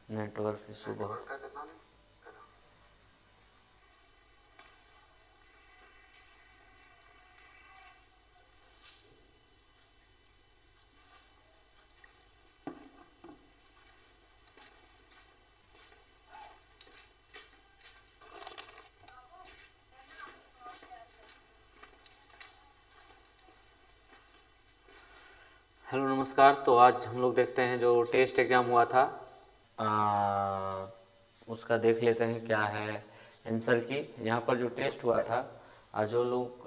Network issue बहुत। Hello नमस्कार। तो आज हम लोग देखते हैं जो टेस्ट एग्ज़ाम हुआ था, उसका देख लेते हैं क्या है आंसर की। यहाँ पर जो टेस्ट हुआ था, जो लोग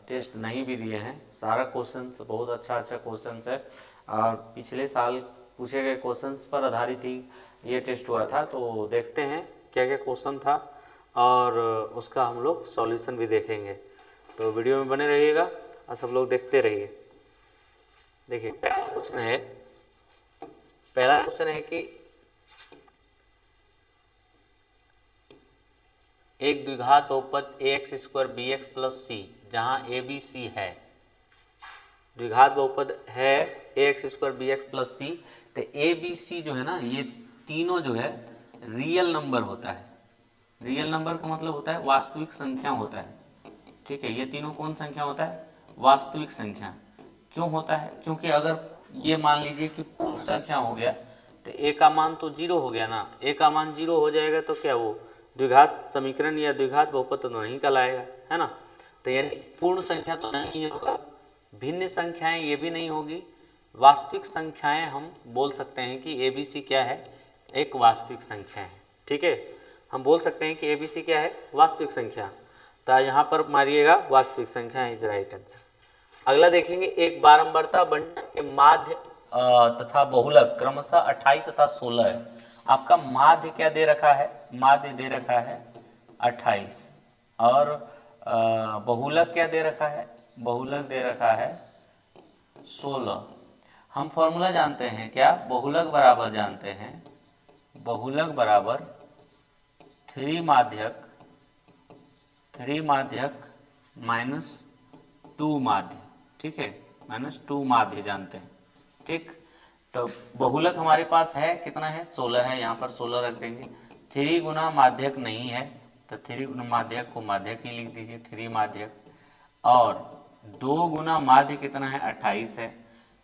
टेस्ट नहीं भी दिए हैं, सारा क्वेश्चंस बहुत अच्छा अच्छा क्वेश्चंस है और पिछले साल पूछे गए क्वेश्चंस पर आधारित ही ये टेस्ट हुआ था। तो देखते हैं क्या क्या क्वेश्चन था और उसका हम लोग सॉल्यूशन भी देखेंगे। तो वीडियो में बने रहिएगा और सब लोग देखते रहिए। देखिए पहला क्वेश्चन है कि एक द्विघात बहुपद ax square b x plus c जहाँ ए बी सी है, द्विघात बहुपद है ax square b x plus c, तो ए बी सी जो है ना, ये तीनों जो है रियल नंबर होता है। रियल नंबर का मतलब होता है वास्तविक संख्या होता है। ठीक है, ये तीनों कौन संख्या होता है? वास्तविक संख्या। क्यों होता है? क्योंकि अगर ये मान लीजिए कि पूर्ण संख्या हो गया तो ए का मान तो जीरो हो गया ना। ए का मान जीरो हो जाएगा तो क्या वो द्विघात समीकरण या द्विघात बहुपद तो नहीं कहलाएगा, है ना। तो यानी पूर्ण संख्या तो नहीं होगा, भिन्न संख्याएं ये भी नहीं होगी, वास्तविक संख्याएं हम बोल सकते हैं कि ए बी सी क्या है, एक वास्तविक संख्या है। ठीक है, हम बोल सकते हैं कि ए बी सी क्या है, वास्तविक संख्या। तो यहाँ पर मारिएगा वास्तविक संख्या इज राइट आंसर। अगला देखेंगे, एक बारंबारता बंटन के माध्य तथा बहुलक क्रमशः 28 तथा 16 है। आपका माध्य क्या दे रखा है? माध्य दे रखा है 28 और बहुलक क्या दे रखा है? बहुलक दे रखा है 16। हम फॉर्मूला जानते हैं क्या? बहुलक बराबर जानते हैं, बहुलक बराबर 3 माध्यक माइनस 2 माध्य। ठीक है, माइनस 2 माध्य जानते हैं। ठीक, तो बहुलक हमारे पास है कितना है? 16 है, यहाँ पर 16 रख देंगे। 3 गुना माध्यक नहीं है तो 3 गुना माध्यक को माध्यक ही लिख दीजिए, 3 माध्यक। और 2 गुना माध्य कितना है? 28 है।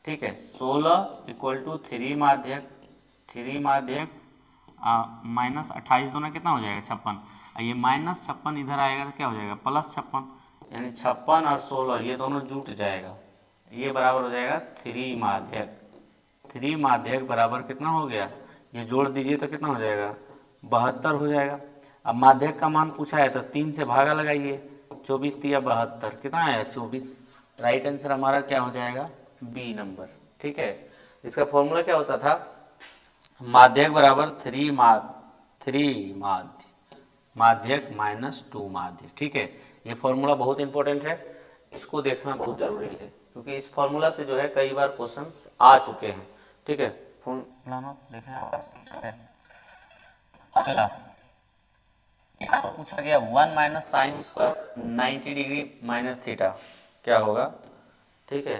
ठीक है, 16 इक्वल टू 3 माध्यक, 3 माध्यक माइनस 28 दोनों कितना हो जाएगा? 56। ये माइनस 56 इधर आएगा तो क्या हो जाएगा? प्लस 56, यानी 56 और 16 ये दोनों जुट जाएगा, ये बराबर हो जाएगा 3 माध्यक। 3 माध्यक बराबर कितना हो गया? ये जोड़ दीजिए तो कितना हो जाएगा? 72 हो जाएगा। अब माध्यक का मान पूछा है तो 3 से भागा लगाइए, 24 तिया 72, कितना आया? 24। राइट आंसर हमारा क्या हो जाएगा? B number. ठीक है, इसका फॉर्मूला क्या होता था? माध्यक बराबर 3 माध्य, माध्यक माइनस 2 माध्य। ठीक है, ये फॉर्मूला बहुत इंपॉर्टेंट है, इसको देखना बहुत जरूरी है क्योंकि इस फॉर्मूला से जो है कई बार क्वेश्चंस आ चुके हैं। ठीक है, फॉर्मूला देखें। अगला पूछा गया 1 minus sine square 90 degree minus theta क्या होगा? ठीक है,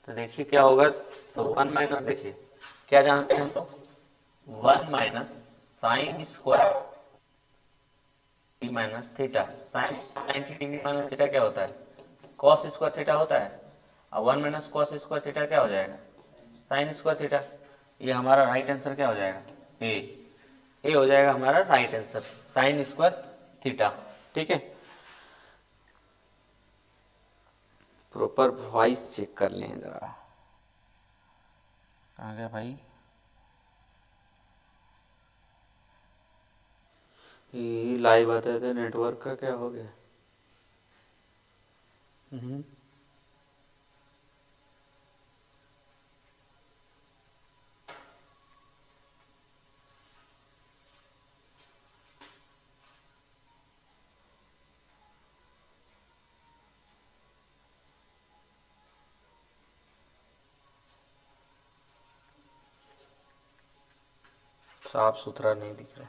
तो देखिए क्या होगा। तो 1 माइनस, देखिए क्या जानते हैं हम लोग, 1 minus sine square minus theta. Sine 90 degree minus theta क्या होता है? कॉस स्क्वायर थीटा होता है। और 1 माइनस कॉस स्क्वायर थीटा क्या हो जाएगा? Sine square theta. ये हमारा राइट आंसर क्या हो जाएगा? ए हो जाएगा हमारा right answer, sine square theta. ठीक है, प्रॉपर वॉइस चेक कर लें जरा। कहाँ गया भाई? ये लाइव आते थे, नेटवर्क का क्या हो गया? साफ सुथरा नहीं दिख रहा।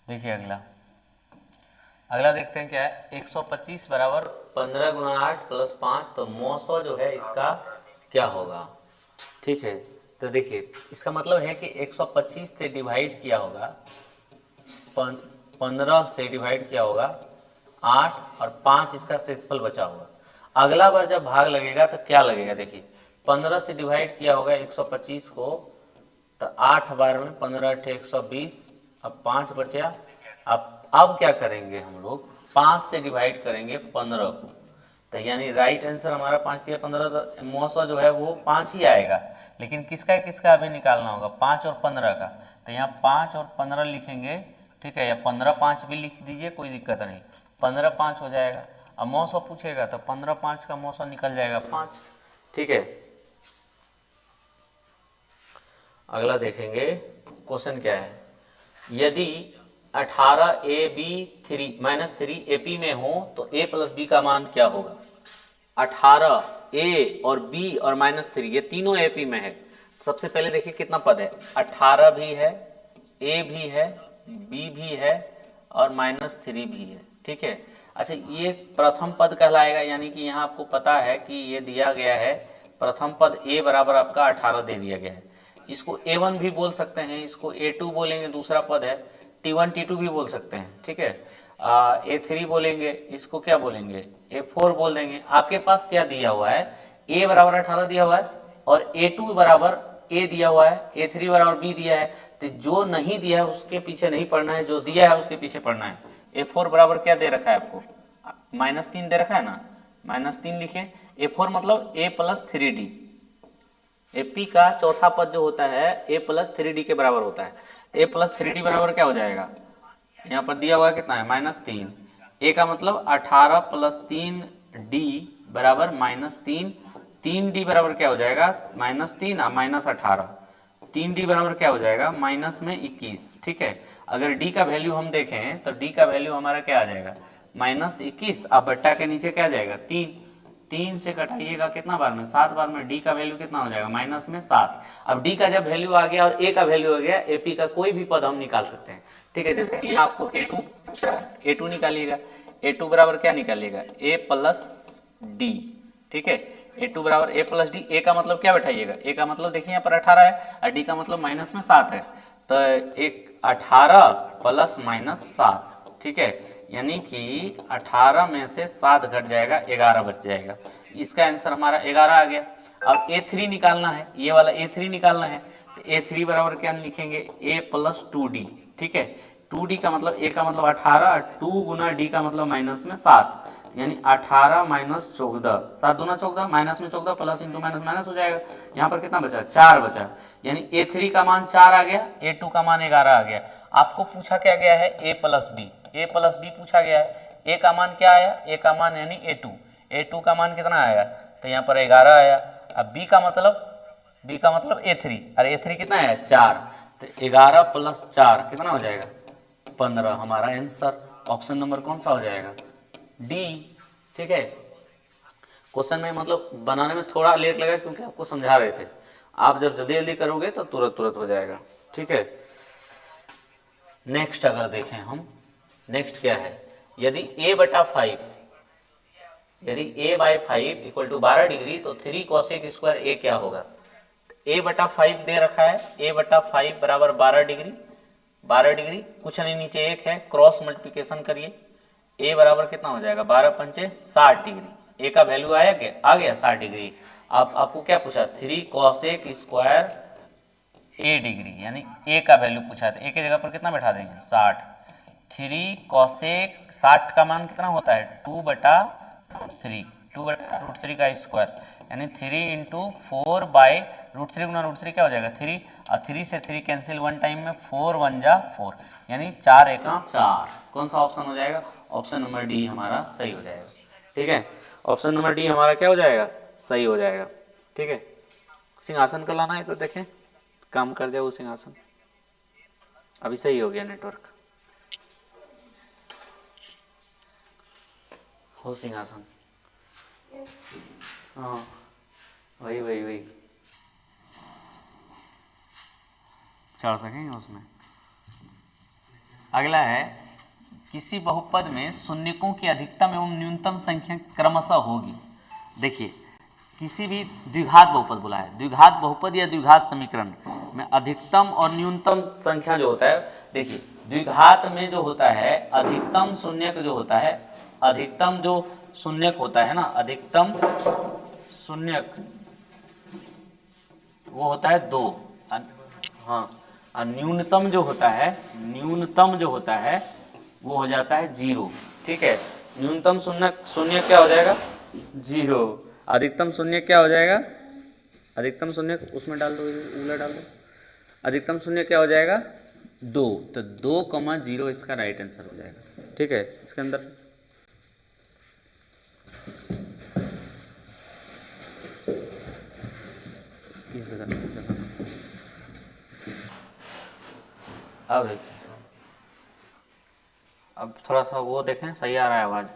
देखिए अगला, अगला देखते हैं क्या है, 125 बराबर 15 गुना 8 प्लस 5, तो 900 जो है इसका क्या होगा। ठीक है, तो देखिए इसका मतलब है कि 125 से डिवाइड किया होगा, 15 से डिवाइड किया होगा 8 और 5 इसका शेषफल बचा होगा। अगला बार जब भाग लगेगा तो क्या लगेगा, देखिए 15 से डिवाइड किया होगा 125 को, तो 8 बार में 15 अठे 120, अब 5 बचा। अब क्या करेंगे हम लोग, 5 से डिवाइड करेंगे 15 को, तो यानी राइट आंसर हमारा 5 दिया 15, तो 900 जो है वो 5 ही आएगा। लेकिन किसका किसका अभी निकालना होगा, 5 और 15 का, तो यहाँ 5 और 15 लिखेंगे। ठीक है, या 15 5 भी लिख दीजिए, कोई दिक्कत नहीं, 15 5 हो जाएगा। अब 900 पूछेगा तो 15 5 का 900 निकल जाएगा 5। ठीक है, अगला देखेंगे क्वेश्चन क्या है, यदि 18 A B 3 minus 3 A P में हो तो ए प्लस बी का मान क्या होगा। 18 ए और बी और माइनस 3 ये तीनों ए पी में है। सबसे पहले देखिए कितना पद है, 18 भी है, ए भी है, बी भी है और माइनस 3 भी है। ठीक है, अच्छा ये प्रथम पद कहलाएगा, यानी कि यहाँ आपको पता है कि ये दिया गया है प्रथम पद ए बराबर आपका 18 दे दिया गया है। इसको A1 भी बोल सकते हैं, इसको A2 बोलेंगे, दूसरा पद है T1 T2 भी बोल सकते हैं। ठीक है, A3 बोलेंगे, इसको क्या बोलेंगे A4 बोल देंगे। आपके पास क्या दिया हुआ है, A बराबर 18 दिया हुआ है और A2 बराबर A दिया हुआ है, A3 बराबर B दिया है। तो जो नहीं दिया है उसके पीछे नहीं पढ़ना है, जो दिया है उसके पीछे पढ़ना है। A4 बराबर क्या दे रखा है आपको, -3 दे रखा है ना, -3 लिखे। A4 मतलब A प्लस 3D, एपी का चौथा पद जो होता है ए प्लस 3D के बराबर होता है। ए प्लस 3D बराबर क्या हो जाएगा, यहाँ पर दिया हुआ है कितना है -3, ए का मतलब 18 प्लस 3D बराबर -3, 3D बराबर क्या हो जाएगा -3 और -18, 3D बराबर क्या हो जाएगा माइनस में 21। ठीक है, अगर D का वैल्यू हम देखें तो D का वैल्यू हमारा क्या आ जाएगा -21, अब बट्टा के नीचे क्या जाएगा 3, 3 से घटाइएगा कितना बार में 7 बार में, डी का वैल्यू कितना हो जाएगा माइनस में 7। अब डी का जब वैल्यू आ गया और ए का वैल्यू आ गया, एपी का कोई भी पद हम निकाल सकते हैं। ठीक है, जैसे कि आपको A2 पूछ रहा है, A2 निकालिएगा, A2 बराबर क्या निकालिएगा A प्लस डी। ठीक है, A2 बराबर A प्लस डी, ए का मतलब क्या बैठाइएगा, ए का मतलब देखिए यहाँ पर 18 है और डी का मतलब माइनस में 7 है, तो एक 18 प्लस -7। ठीक है, यानी कि 18 में से 7 घट जाएगा, 11 बच जाएगा। इसका आंसर हमारा 11 आ गया। अब A3 निकालना है, ये वाला A3 निकालना है, तो A3 बराबर क्या लिखेंगे A प्लस 2D। ठीक है, 2D का मतलब A का मतलब 18, 2 गुना D का मतलब माइनस में 7, यानी 18 माइनस 14, 7 दूना 14, माइनस में 14 प्लस इंटू माइनस माइनस हो जाएगा। यहाँ पर कितना बचा 4 बचा, यानी A3 का मान 4 आ गया, A2 का मान 11 आ गया। आपको पूछा क्या गया है A plus B, A plus B पूछा गया है। A का मान क्या आया, A का मान यानी A2, A2 का मान कितना आया, तो यहाँ पर 11 आया। अब B का मतलब A3, अरे A3 कितना है 4, तो 11 प्लस 4 कितना हो जाएगा 15। हमारा आंसर ऑप्शन नंबर कौन सा हो जाएगा डी। ठीक है, क्वेश्चन में मतलब बनाने में थोड़ा लेट लगा क्योंकि आपको समझा रहे थे, आप जब जल्दी जल्दी करोगे तो तुरंत तुरंत हो जाएगा। ठीक है, नेक्स्ट अगर देखें हम, नेक्स्ट क्या है, यदि a/5 यदि a/5 इक्वल टू 12 डिग्री तो 3 cosec स्क्वायर a क्या होगा। a/5 दे रखा है, a/5 बराबर 12 डिग्री, 12 डिग्री कुछ नहीं नीचे 1 है, क्रॉस मल्टीप्लिकेशन करिए, a बराबर कितना हो जाएगा 12 पंचे 60 डिग्री, a का वैल्यू आया क्या आ गया 60 डिग्री। अब आपको क्या पूछा 3 cosec स्क्वायर a डिग्री, यानी a का वैल्यू पूछा था, a की जगह पर कितना बैठा देंगे 60, 3 cosec 60 का मान कितना होता है 2/3, 2/√3 का स्क्वायर, यानी 3 इंटू 4/√3 गुना √3 क्या हो जाएगा 3, और 3 से 3 कैंसिल वन टाइम में, 4 1 जा 4, यानी 4 एका 4। कौन सा ऑप्शन हो जाएगा, ऑप्शन नंबर डी हमारा सही हो जाएगा। ठीक है, ऑप्शन नंबर डी हमारा क्या हो जाएगा सही हो जाएगा। ठीक है, सिंहासन का लाना है तो देखें काम कर जाए वो सिंहासन, अभी सही हो गया नेटवर्क, हो सिंहासन, हाँ वही वही वही चढ़ सकेंगे उसमें। अगला है किसी बहुपद में शून्यकों की अधिकतम एवं न्यूनतम संख्या क्रमशः होगी। देखिए किसी भी द्विघात बहुपद बोला है, द्विघात बहुपद या द्विघात समीकरण में अधिकतम और न्यूनतम संख्या जो होता है, देखिए द्विघात में जो होता है अधिकतम शून्यक जो होता है, अधिकतम जो शून्यक होता है ना, अधिकतम शून्यक वो होता है 2। हाँ, और न्यूनतम जो होता है, न्यूनतम जो होता है वो हो जाता है 0। ठीक है, न्यूनतम शून्य क्या हो जाएगा 0, अधिकतम शून्य क्या हो जाएगा, अधिकतम शून्य उसमें डाल दो, उल्टा डाल दो, अधिकतम शून्य क्या हो जाएगा 2, तो 2,0 इसका राइट आंसर हो जाएगा। ठीक है, इसके अंदर इस जगह अब देखिए, अब थोड़ा सा वो देखें, सही आ रहा है आवाज,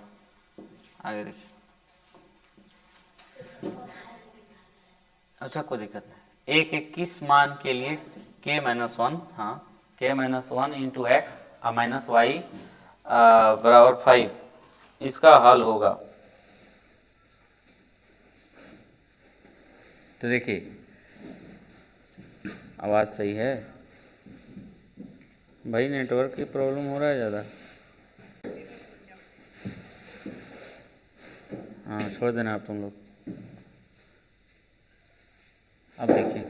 आगे देखिए। अच्छा कोई दिक्कत नहीं। एक 21 मान के लिए k-1, हाँ k-1 into x minus Y बराबर 5, इसका हल होगा। तो देखिए आवाज़ सही है भाई, नेटवर्क की प्रॉब्लम हो रहा है ज़्यादा। हाँ छोड़ देना आप तुम लोग। अब देखिए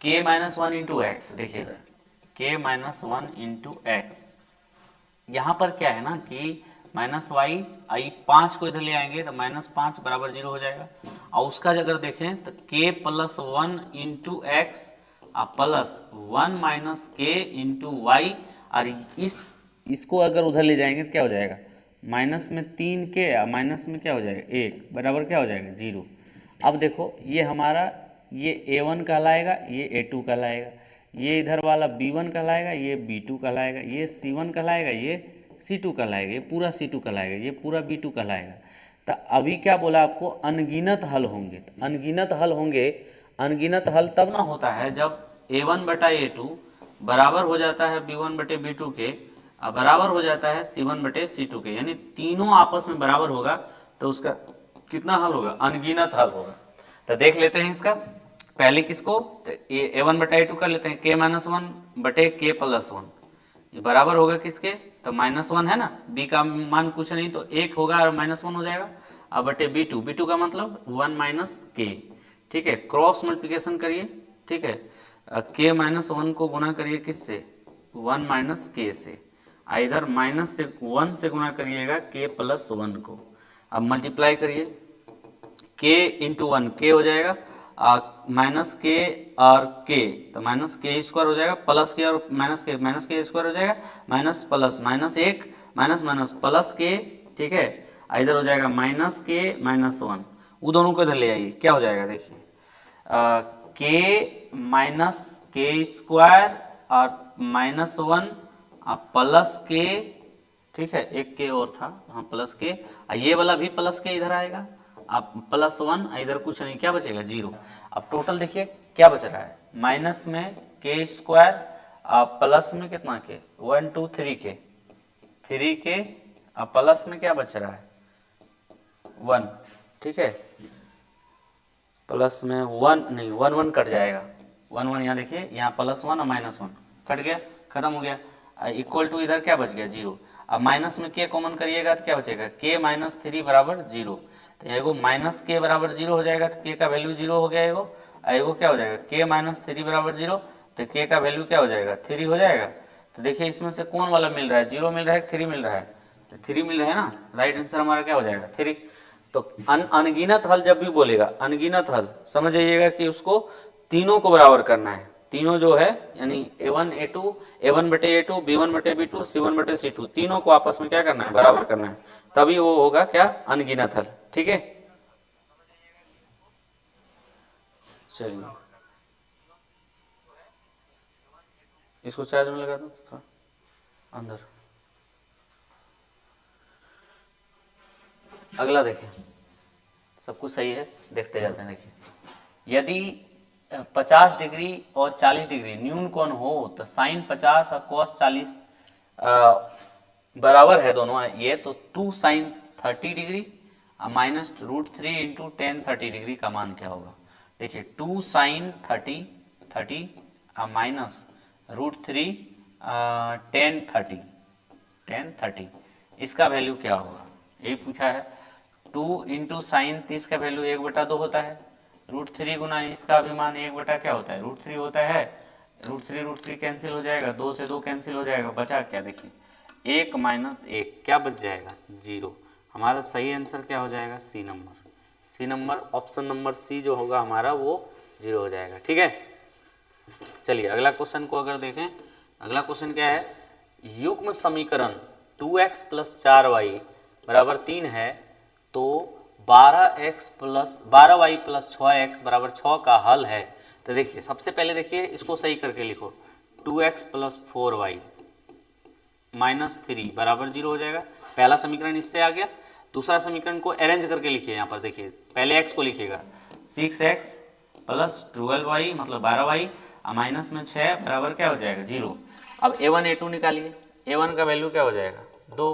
k-1 इंटू एक्स, देखिएगा k-1 इंटू एक्स, यहाँ पर क्या है ना कि माइनस वाई आई 5 को इधर ले आएंगे तो -5 बराबर 0 हो जाएगा। और उसका अगर देखें तो k+1 into X plus 1 minus k into Y, और इसको अगर उधर ले जाएंगे तो क्या हो जाएगा, माइनस में 3k माइनस में क्या हो जाएगा 1 बराबर क्या हो जाएगा 0। अब देखो ये हमारा ये a1 कहलाएगा, ये a2 कहलाएगा, ये इधर वाला b1 कहलाएगा, ये b2 कहलाएगा, ये c1 कहलाएगा, ये c2 कहलाएगा, ये पूरा c2 कहलाएगा, ये पूरा b2 कहलाएगा। तो अभी क्या बोला आपको, अनगिनत हल होंगे। तो अनगिनत हल होंगे, अनगिनत हल तब ना होता है जब a1 बटा a2 बराबर हो जाता है b1 बटे b2 के, और बराबर हो जाता है c1 बटे c2 के, यानी तीनों आपस में बराबर होगा तो उसका कितना हल होगा, अनगिनत हल होगा। तो देख लेते हैं इसका, पहले किसको, तो a1 बटा a2 कर लेते हैं, k-1 बटे k+1, ये बराबर होगा किसके, तो -1 है ना, b का मान कुछ नहीं तो 1 होगा और -1 हो जाएगा, अब बटे b2 का मतलब 1 माइनस k। ठीक है, क्रॉस मल्टीप्लिकेशन करिए। ठीक है, k-1 को गुना करिए किससे, 1 माइनस k से, इधर माइनस से 1 से गुना करिएगा k+1 को, अब मल्टीप्लाई करिए, k इंटू 1 k हो जाएगा, माइनस के और k, तो माइनस k² हो जाएगा, प्लस के और माइनस k² हो जाएगा, minus plus -1 minus minus plus k। ठीक है, इधर हो जाएगा -k-1, वो दोनों को इधर ले आइए, क्या हो जाएगा देखिए, k माइनस k² और -1 प्लस k। ठीक है, एक k और था, हाँ प्लस k, ये वाला भी प्लस k इधर आएगा, अब +1, इधर कुछ नहीं, क्या बचेगा 0। अब टोटल देखिए क्या बच रहा है, माइनस में k² प्लस में कितना k, 1 2 3k प्लस में क्या बच रहा है 1। ठीक है, प्लस में 1 नहीं, 1 1 कट जाएगा, 1 1 यहाँ देखिए, यहाँ +1 और -1 कट गया, खत्म हो गया, इक्वल टू इधर क्या बच गया 0। अब माइनस में k कॉमन करिएगा तो क्या बचेगा, k-3 बराबर 0, तो एगो -k बराबर 0 हो जाएगा, तो k का वैल्यू 0 हो गया एगो, एगो क्या हो जाएगा k-3 बराबर 0, तो k का वैल्यू क्या हो जाएगा 3 हो जाएगा। तो देखिए इसमें से कौन वाला मिल रहा है, 0 मिल रहा है 3 मिल रहा है, तो 3 मिल रहा है ना, राइट आंसर हमारा क्या हो जाएगा 3। तो अनगिनत हल जब भी बोलेगा, अनगिनत हल समझ जाइएगा कि उसको तीनों को बराबर करना है, तीनों जो है यानी a1 बटे a2, b1 बटे b2, c1 बटे c2, तीनों को आपस में क्या करना है, बराबर करना है, तभी वो होगा क्या, अनगिनत हल। ठीक है, चलिए इसको चार्ज में लगा दो थोड़ा अंदर। अगला देखिए, सब कुछ सही है, देखते जाते हैं। देखिए यदि 50 डिग्री और 40 डिग्री न्यून कोण हो तो साइन 50 और कॉस 40 बराबर है दोनों ये, तो 2 sine 30 degree minus √3 into tan 30 degree का मान क्या होगा। देखिए 2 साइन 30 माइनस √3 टेन 30 इसका वैल्यू क्या होगा, यही पूछा है। 2 इंटू साइन 30 का वैल्यू 1/2 होता है। √3 गुना इसका भी मान 1 क्या होता है, √3 होता है। √3 कैंसिल हो जाएगा, 2 से 2 कैंसिल हो जाएगा, बचा क्या, देखिए 1 माइनस 1 क्या बच जाएगा, 0। हमारा सही आंसर क्या हो जाएगा, C number, option number C जो होगा हमारा वो 0 हो जाएगा। ठीक है, चलिए अगला क्वेश्चन को अगर देखें, अगला क्वेश्चन क्या है, युग्म समीकरण 2x + 4y = 3 है, तो 12y + 6x = 6 का हल है। तो देखिए सबसे पहले देखिए इसको सही करके लिखो, 2x + 4y - 3 = 0 हो जाएगा। पहला समीकरण इससे आ गया। दूसरा समीकरण को अरेंज करके लिखिए, यहाँ पर देखिए पहले x को लिखिएगा 6x + 12y मतलब 12y माइनस में 6 बराबर क्या हो जाएगा, 0। अब a1 a2 निकालिए, a1 का वैल्यू क्या हो जाएगा 2,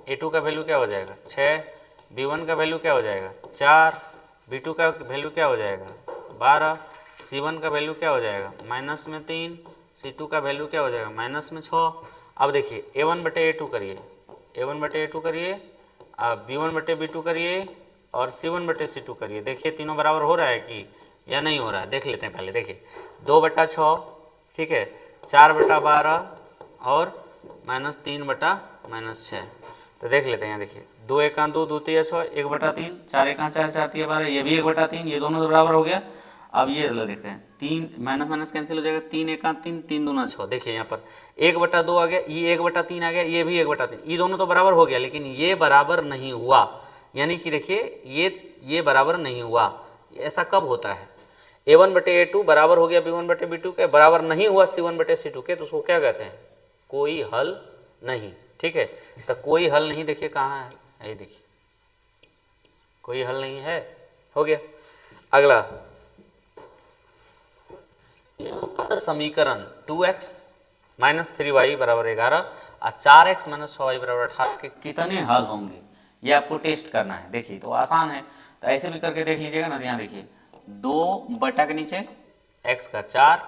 a2 का वैल्यू क्या हो जाएगा 6, b1 का वैल्यू क्या हो जाएगा 4, b2 का वैल्यू क्या हो जाएगा 12, c1 का वैल्यू क्या हो जाएगा माइनस में 3, c2 का वैल्यू क्या हो जाएगा माइनस में 6। अब देखिए a1/a2 करिए, a1/a2 करिए, अब b1/b2 करिए और c1/c2 करिए। देखिए तीनों बराबर हो रहा है कि या नहीं हो रहा है, देख लेते हैं पहले। देखिए 2/6, ठीक है, 4/12 और -3/-6। तो देख लेते हैं यहाँ, देखिए 2 × 1 = 2, 2 × 3 = 6, 1/3, 4 × 4 4 × 12, ये भी 1/3, ये दोनों बराबर हो गया। अब ये देखते हैं 3 माइनस कैंसिल हो जाएगा, 3 × 1 = 3, 3 × 2 = 6। देखिए यहाँ पर 1/2 आ गया, ये 1/3 आ गया, ये भी 1/3, ये दोनों तो बराबर हो गया, लेकिन ये बराबर नहीं हुआ। यानी कि देखिए ये बराबर नहीं हुआ। ऐसा कब होता है, a1/a2 बराबर हो गया b1/b2 के, बराबर नहीं हुआ c1/c2 के, तो उसको क्या कहते हैं, कोई हल नहीं। ठीक है, तो कोई हल नहीं, देखिए कहाँ है, ये देखिए कोई हल नहीं है, हो गया। अगला समीकरण 2x - 3y = 11 और 4x - 6y = 18 के कितने हल होंगे, ये आपको टेस्ट करना है। देखिए तो आसान है, तो ऐसे भी करके देख लीजिएगा ना। यहाँ देखिए 2 बटा के नीचे x का 4,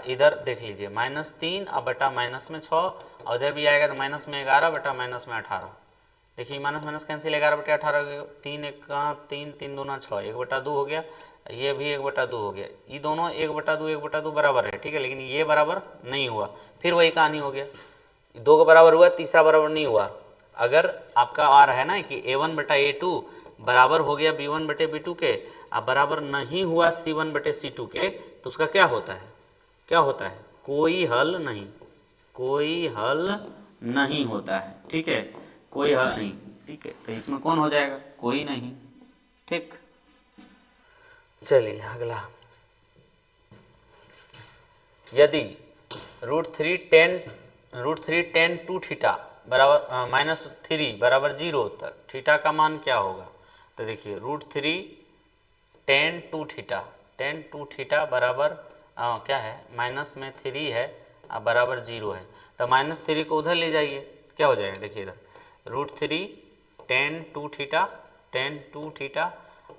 इधर देख लीजिए -3 और बटा -6, और इधर भी आएगा तो -11 बटा -18। देखिए माइनस कैंसिल, 11/18, 3 × 1 = 3, 3 × 2 = 6, 1/2 हो गया, ये भी 1/2 हो गया, ये दोनों 1/2 बराबर है। ठीक है, लेकिन ये बराबर नहीं हुआ, फिर वही कहानी हो गया, 2 का बराबर हुआ, तीसरा बराबर नहीं हुआ। अगर आपका आ रहा है ना कि a1/a2 बराबर हो गया b1/b2 के, अब बराबर नहीं हुआ c1/c2 के, तो उसका क्या होता है, कोई हल नहीं, कोई हल नहीं होता है। ठीक है, कोई हल नहीं। ठीक है, तो इसमें कौन हो जाएगा, कोई नहीं। ठीक, चलिए अगला, यदि √3 tan 2θ बराबर -3 = 0, तो थीटा का मान क्या होगा। तो देखिए √3 tan 2θ बराबर क्या है, माइनस में 3 है, अब बराबर 0 है, तो -3 को उधर ले जाइए, क्या हो जाएगा, देखिए इधर √3 tan 2θ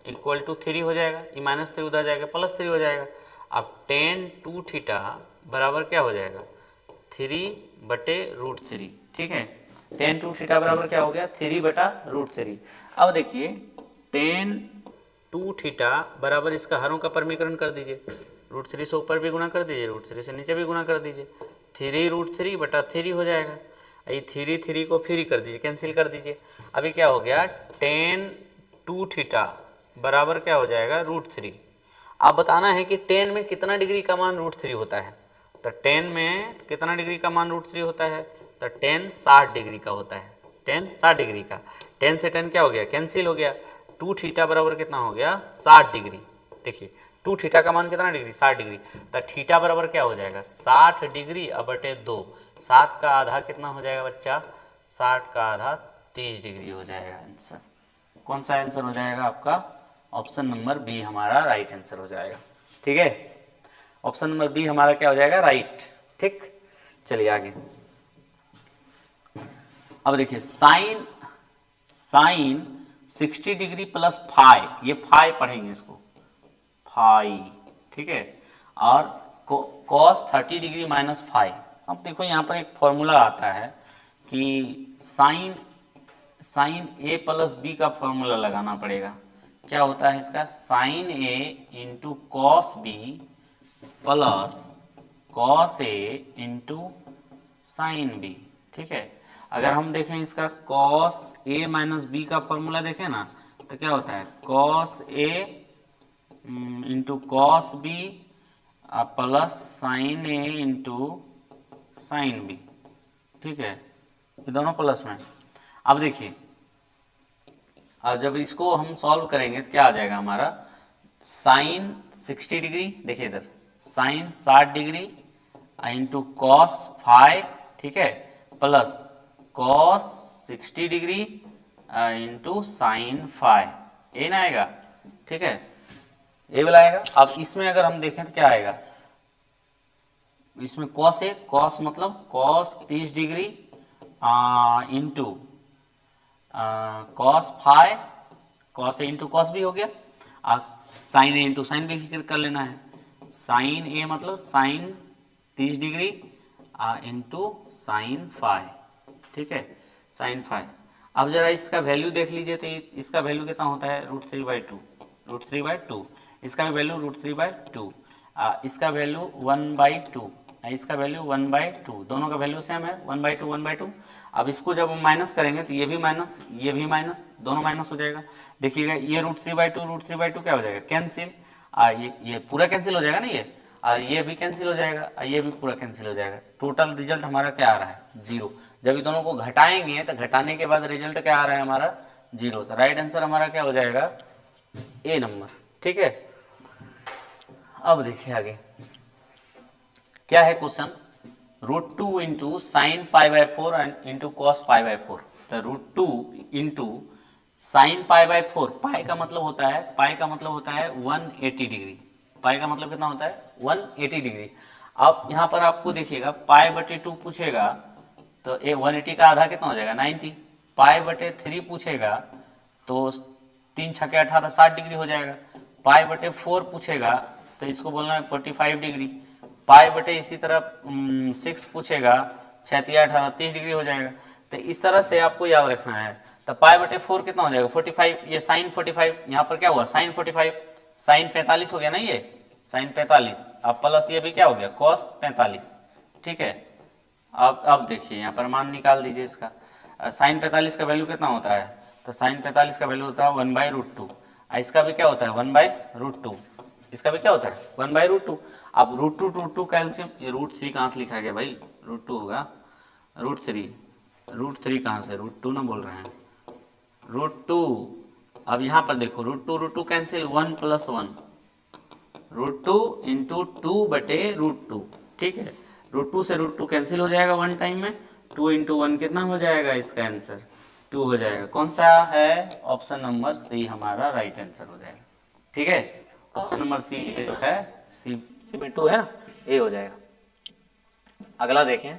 = 3 हो जाएगा, ये -3 उधर जाएगा, +3 हो जाएगा। अब tan 2θ बराबर क्या हो जाएगा, 3/√3। ठीक है, tan 2θ बराबर क्या हो गया, 3/√3। अब देखिए tan 2θ बराबर इसका हरों का परमीकरण कर दीजिए, √3 से ऊपर भी गुना कर दीजिए, √3 से नीचे भी गुना कर दीजिए, 3√3/3 हो जाएगा। ये 3 को फिर कर दीजिए, कैंसिल कर दीजिए। अभी क्या हो गया, tan 2θ बराबर क्या हो जाएगा, √3। आप बताना है कि tan में कितना डिग्री का मान √3 होता है। तो tan में कितना डिग्री का मान √3 होता है, तो tan 60 डिग्री का होता है, tan 60 डिग्री का। tan से tan क्या हो गया, कैंसिल हो गया, 2θ बराबर कितना हो गया, 60 डिग्री। देखिए 2θ का मान कितना डिग्री, 60 डिग्री, तो थीटा बराबर क्या हो जाएगा, 60 डिग्री बटे 2। 7 का आधा कितना हो जाएगा बच्चा, 60 का आधा 30 डिग्री हो जाएगा। आंसर कौन सा आंसर हो जाएगा आपका, ऑप्शन नंबर बी हमारा राइट आंसर हो जाएगा। ठीक है, ऑप्शन नंबर बी हमारा क्या हो जाएगा, राइट। ठीक, चलिए आगे, अब देखिए sine sine 60 degree plus phi, ये फाई पढ़ेंगे इसको, फाई, ठीक है। और कॉस 30 डिग्री माइनस फाई। अब देखो यहाँ पर एक फॉर्मूला आता है कि साइन ए प्लस बी का फॉर्मूला लगाना पड़ेगा। क्या होता है इसका, sine a into cos b plus cos a into sine b, ठीक है। अगर हम देखें इसका कॉस ए माइनस बी का फॉर्मूला देखें ना, तो क्या होता है, cos a into cos b plus sine a into sine b, ठीक है, ये दोनों प्लस में। अब देखिए, अब जब इसको हम सॉल्व करेंगे तो क्या आ जाएगा हमारा, साइन 60 डिग्री, देखिए इधर sine 60 degree into cos phi, ठीक है, plus cos 60 degree into sine phi, ये ना आएगा, ठीक है, ये वाला आएगा। अब इसमें अगर हम देखें तो क्या आएगा, इसमें कॉस है, कॉस मतलब cos 30 degree into cos phi, cos a into cos भी हो गया, sine a into sine b भी कर लेना है। साइन ए मतलब sine 30 degree into sine phi, ठीक है, साइन फाई। अब जरा इसका वैल्यू देख लीजिए, तो इसका वैल्यू कितना होता है, √3/2, √3/2, इसका वैल्यू √3/2, इसका वैल्यू 1/2, इसका वैल्यू 1/2, दोनों का वैल्यू सेम है, 1/2 1/2। अब इसको जब हम माइनस करेंगे तो ये भी माइनस, ये भी माइनस, दोनों माइनस हो जाएगा। देखिएगा ये √3/2 क्या हो जाएगा, कैंसिल, ये पूरा कैंसिल हो जाएगा ना, ये भी कैंसिल हो जाएगा, ये भी पूरा कैंसिल हो जाएगा। टोटल रिजल्ट हमारा क्या आ रहा है, 0। जब दोनों को घटाएंगे तो घटाने के बाद रिजल्ट क्या आ रहा है हमारा, 0। तो राइट आंसर हमारा क्या हो जाएगा, ए नंबर, ठीक है। अब देखिए आगे क्या है question, √2 into sine π/4 and into cos π/4। तो √2 इंटू साइन π/4, पाई का मतलब होता है, पाई का मतलब होता है 180 डिग्री, पाई का मतलब कितना होता है 180 डिग्री। अब यहाँ पर आपको देखिएगा π/2 पूछेगा तो ये 180 का आधा कितना हो जाएगा 90, π/3 पूछेगा तो 3 छक्के 18 60 डिग्री हो जाएगा, π/4 पूछेगा तो इसको बोलना है 45 डिग्री, इसी तरह 6 पूछेगा 6 × 18 30 डिग्री हो जाएगा। तो इस तरह से आपको याद रखना है। तो π/4 कितना हो जाएगा 45, ये साइन 45, यहाँ पर क्या हुआ साइन 45, साइन 45 हो गया ना, ये साइन 45, अब प्लस ये भी क्या हो गया कॉस 45, ठीक है। अब देखिए यहाँ पर मान निकाल दीजिए इसका, साइन 45 का वैल्यू कितना होता है, तो साइन 45 का वैल्यू होता है 1/√2, इसका भी क्या होता है 1/√2, इसका भी क्या होता है 1/√2। अब √2 कैल्शियम, ये √3 कहाँ से लिखा गया भाई, √2 होगा, √3 कहाँ से, √2 ना बोल रहे हैं, √2। अब यहाँ पर देखो √2 कैंसिल, 1 + 1, √2 इंटू 2/√2, ठीक है। √2 से √2 कैंसिल हो जाएगा 1 टाइम में, 2 × 1 कितना हो जाएगा, इसका आंसर 2 हो जाएगा। कौन सा है, ऑप्शन नंबर सी हमारा राइट आंसर हो जाएगा, ठीक है। ऑप्शन नंबर सी जो है, सी में 2 है ना, ए हो जाएगा। अगला देखें,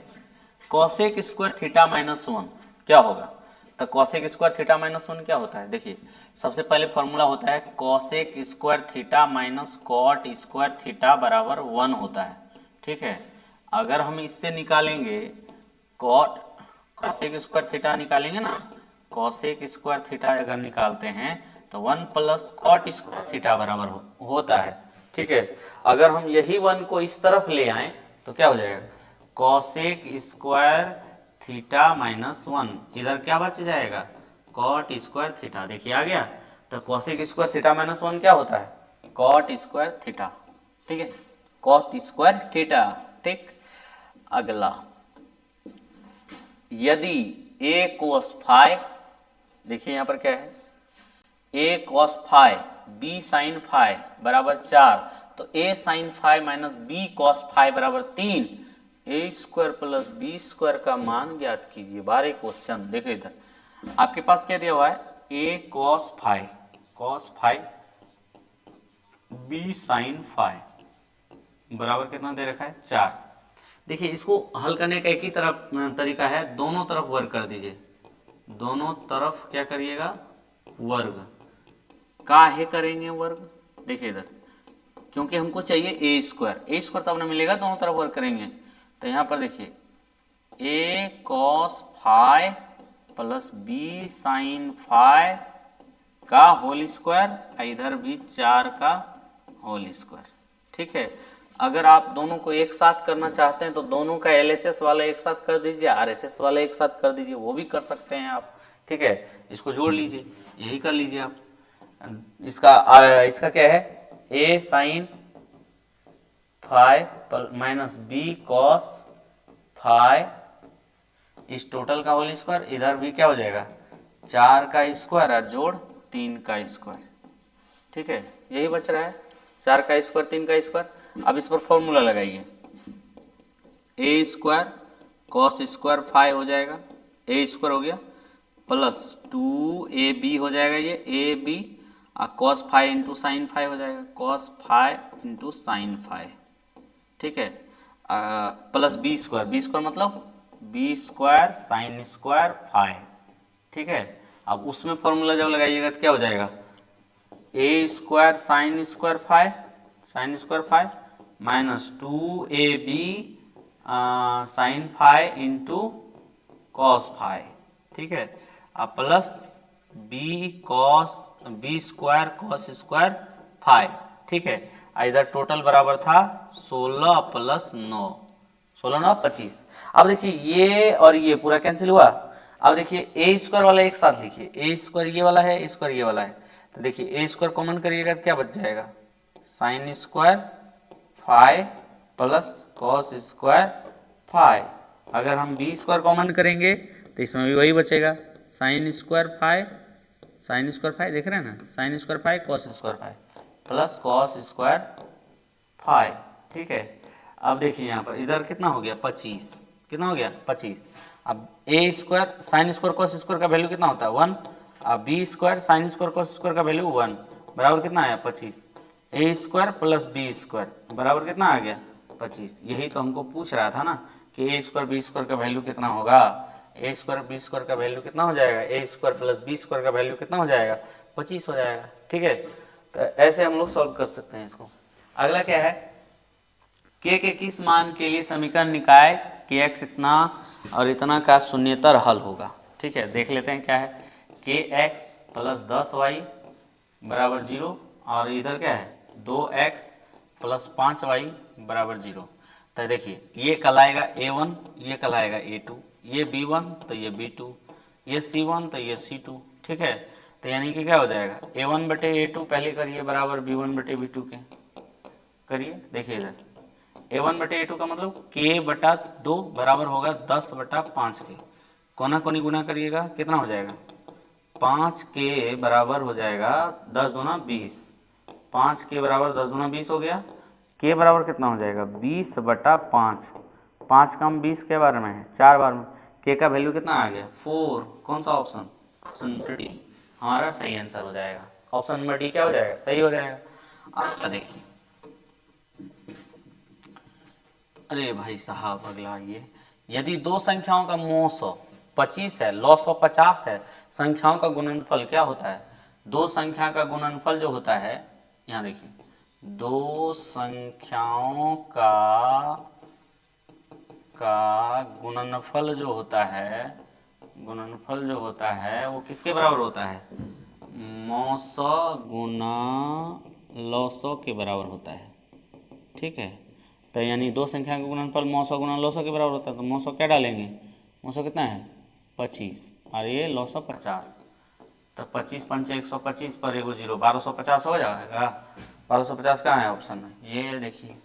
कॉसेक स्क्वायर थीटा -1 क्या होगा। तो कॉसेक स्क्वायर थीटा -1 क्या होता है, देखिए सबसे पहले फॉर्मूला होता है cosec square theta minus cot square theta बराबर 1 होता है, ठीक है। अगर हम इससे निकालेंगे कॉसेक स्क्वायर थीटा निकालेंगे ना, कॉसेक स्क्वायर थीटा अगर निकालते हैं तो 1 + कॉट स्क्वायर थीटा बराबर होता है, ठीक है। अगर हम यही 1 को इस तरफ ले आए तो क्या हो जाएगा, कॉसेक स्क्वायर थीटा -1, इधर क्या बच जाएगा कॉट स्क्वायर थीटा, देखिए आ गया। तो कॉसेक स्क्वायर थीटा -1 क्या होता है, कॉट स्क्वायर थीटा, ठीक है, कॉट स्क्वायर थीटा, ठीक। अगला, यदि a cos फाई, देखिए यहाँ पर क्या है, a cos phi b sin phi बराबर 4, तो a sin phi minus b cos phi बराबर 3, a² + b² का मान ज्ञात कीजिए। 12 क्वेश्चन, देखिए इधर आपके पास क्या दिया हुआ है, a cos phi b sin phi बराबर कितना दे रखा है 4। देखिए इसको हल करने का एक ही तरीका है, दोनों तरफ वर्क कर दीजिए, दोनों तरफ क्या करिएगा, वर्ग। काहे करेंगे वर्ग, देखिए इधर, क्योंकि हमको चाहिए ए स्क्वायर, ए स्क्वायर तब ना मिलेगा, दोनों तरफ वर्ग करेंगे। तो यहाँ पर देखिए a cos phi plus b sine phi का होल स्क्वायर, इधर भी 4 का होल स्क्वायर। ठीक है, अगर आप दोनों को एक साथ करना चाहते हैं तो दोनों का एलएचएस वाला एक साथ कर दीजिए, आरएचएस वाला एक साथ कर दीजिए, वो भी कर सकते हैं आप। ठीक है, इसको जोड़ लीजिए, यही कर लीजिए आप। इसका क्या है, a sine phi minus b cos phi इस टोटल का होल स्क्वायर, इधर भी क्या हो जाएगा 4 का स्क्वायर और जोड़ 3 का स्क्वायर। ठीक है, यही बच रहा है, 4 का स्क्वायर 3 का स्क्वायर। अब इस पर फॉर्मूला लगाइए, ए स्क्वायर कॉस स्क्वायर फाई हो जाएगा, ए स्क्वायर हो गया प्लस 2ab हो जाएगा, ये ए बी और cos phi into sine phi हो जाएगा, cos phi into sine phi. ठीक है, प्लस बी स्क्वायर मतलब B square sine square phi. ठीक है, अब उसमें फॉर्मूला जब लगाइएगा तो क्या हो जाएगा, a square sine square phi minus 2ab sine phi into cos phi. ठीक है, अब plus B square cos square phi. ठीक है, इधर टोटल बराबर था 16 प्लस 9, 16 9 25। अब देखिए ये और ये पूरा कैंसिल हुआ। अब देखिए ए स्क्वायर वाला एक साथ लिखिए, ए स्क्वायर ये वाला है, ए स्क्वायर ये वाला है, तो देखिए ए स्क्वायर कॉमन करिएगा तो क्या बच जाएगा, sine square phi plus cos square phi. अगर हम बी स्क्वायर कॉमन करेंगे तो इसमें भी वही बचेगा, साइन स्क्वायर फाई देख रहे हैं ना, sine square phi cos square phi plus cos square phi. ठीक है, अब देखिए यहाँ पर इधर कितना हो गया 25, कितना हो गया 25। अब a square sine square cos square का वैल्यू कितना होता है 1, अब b square sine square cos square का वैल्यू 1 बराबर कितना आया 25। A square plus B square बराबर कितना आ गया 25। यही तो हमको पूछ रहा था ना कि ए स्क्वायर बी स्क्वायर का वैल्यू कितना होगा, ए स्क्वायर बी स्क्वायर का वैल्यू कितना हो जाएगा, a square plus B square का वैल्यू कितना हो जाएगा 25 हो जाएगा। ठीक है, तो ऐसे हम लोग सॉल्व कर सकते हैं इसको। अगला क्या है, के किस मान के लिए समीकरण निकाय के एक्स इतना और इतना का शून्यतर हल होगा। ठीक है, देख लेते हैं क्या है, के एक्स प्लस 10y बराबर 0 और इधर क्या है 2x प्लस 5y बराबर 0। तो देखिए ये कल आएगा a1, ये कल आएगा a2, ये b1 तो ये b2, ये c1 तो ये c2। ठीक है, तो यानी कि क्या हो जाएगा a1 बटे a2 पहले करिए बराबर b1 बटे b2 के करिए। देखिए इधर a1 बटे a2 का मतलब k बटा 2 बराबर होगा 10 बटा 5 के, कोना कोनी गुना करिएगा कितना हो जाएगा 5 के बराबर हो जाएगा 10 दूना 20, 5 के बराबर 10 दूना 20 हो गया, के बराबर कितना हो जाएगा 20 बटा 5, 5 कम 20 के बार में है 4 बार में, के का वैल्यू कितना आ गया 4। कौन सा ऑप्शन, ऑप्शन नंबर डी हमारा सही आंसर हो जाएगा, ऑप्शन नंबर डी क्या हो जाएगा सही हो जाएगा। अगला देखिए, अरे भाई साहब अगला ये, यदि दो संख्याओं का मोह 125 है, लॉ 150 है, संख्याओं का गुणनफल क्या होता है, दो संख्या का गुणनफल जो होता है, यहाँ देखिए दो संख्याओं का गुणनफल जो होता है वो किसके बराबर होता है 900 गुना लॉ के बराबर होता है। ठीक है, तो यानी दो संख्या का गुणनफल 900 गुना लॉ के बराबर होता है, तो 900 क्या डालेंगे 900 कितना है 25 और ये लॉ 50, तो 25 पंचे 125 पर एगो 0 1250 हो जाएगा। 1250 कहाँ है ऑप्शन में, ये देखिए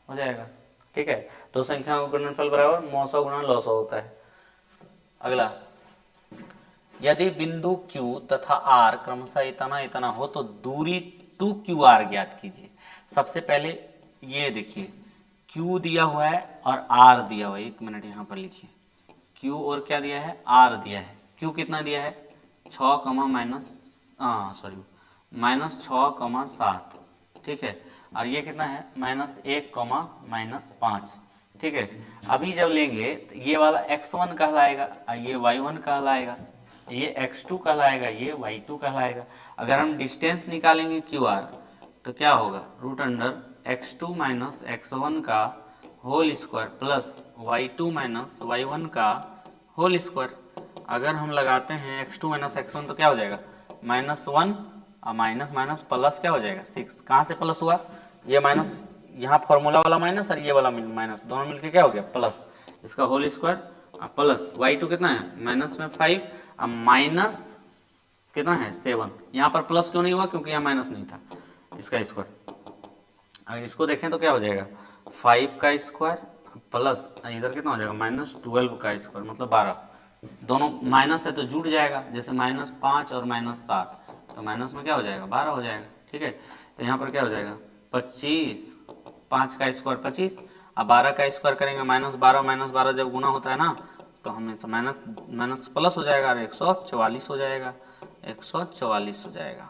हो जाएगा। ठीक है, दो संख्याओं का गुणनफल बराबर 900 गुना लॉ होता है। अगला, यदि बिंदु Q तथा R क्रमशः इतना इतना हो तो दूरी 2QR ज्ञात कीजिए। सबसे पहले ये देखिए Q दिया हुआ है और R दिया हुआ है, एक मिनट यहाँ पर लिखिए, Q और क्या दिया है R दिया है। Q कितना दिया है 6 माइनस 6,7। ठीक है, और ये कितना है -1, -5। ठीक है, अभी जब लेंगे तो ये वाला x1 कहलाएगा और ये y1 कहलाएगा। ये x2 कहलाएगा, ये y2 कहलाएगा। अगर हम डिस्टेंस निकालेंगे QR तो क्या होगा, root under x2 minus x1 का whole square plus y2 minus y1 का होल स्क्वायर। अगर हम लगाते हैं x2 माइनस x1 तो क्या हो जाएगा, -1 और माइनस माइनस प्लस क्या हो जाएगा 6। कहाँ से प्लस हुआ, ये माइनस, यहाँ फॉर्मूला वाला माइनस और ये वाला माइनस, दोनों मिलके क्या हो गया प्लस, इसका होल स्क्वायर प्लस y2 कितना है माइनस में 5 और माइनस कितना है 7। यहाँ पर प्लस क्यों नहीं हुआ, क्योंकि यहाँ माइनस नहीं था, इसका स्क्वायर। अगर इसको देखें तो क्या हो जाएगा 5 का स्क्वायर प्लस इधर कितना हो जाएगा -12 का स्क्वायर, मतलब 12। दोनों माइनस है तो जुड़ जाएगा, जैसे -5 और -7, तो माइनस में क्या हो जाएगा 12 हो जाएगा। ठीक है, तो यहाँ पर क्या हो जाएगा 25, 5 का स्क्वायर 25 और 12 का स्क्वायर करेंगे -12 जब गुना होता है ना तो हमेशा माइनस माइनस प्लस हो जाएगा और 144 हो जाएगा, 144 हो जाएगा।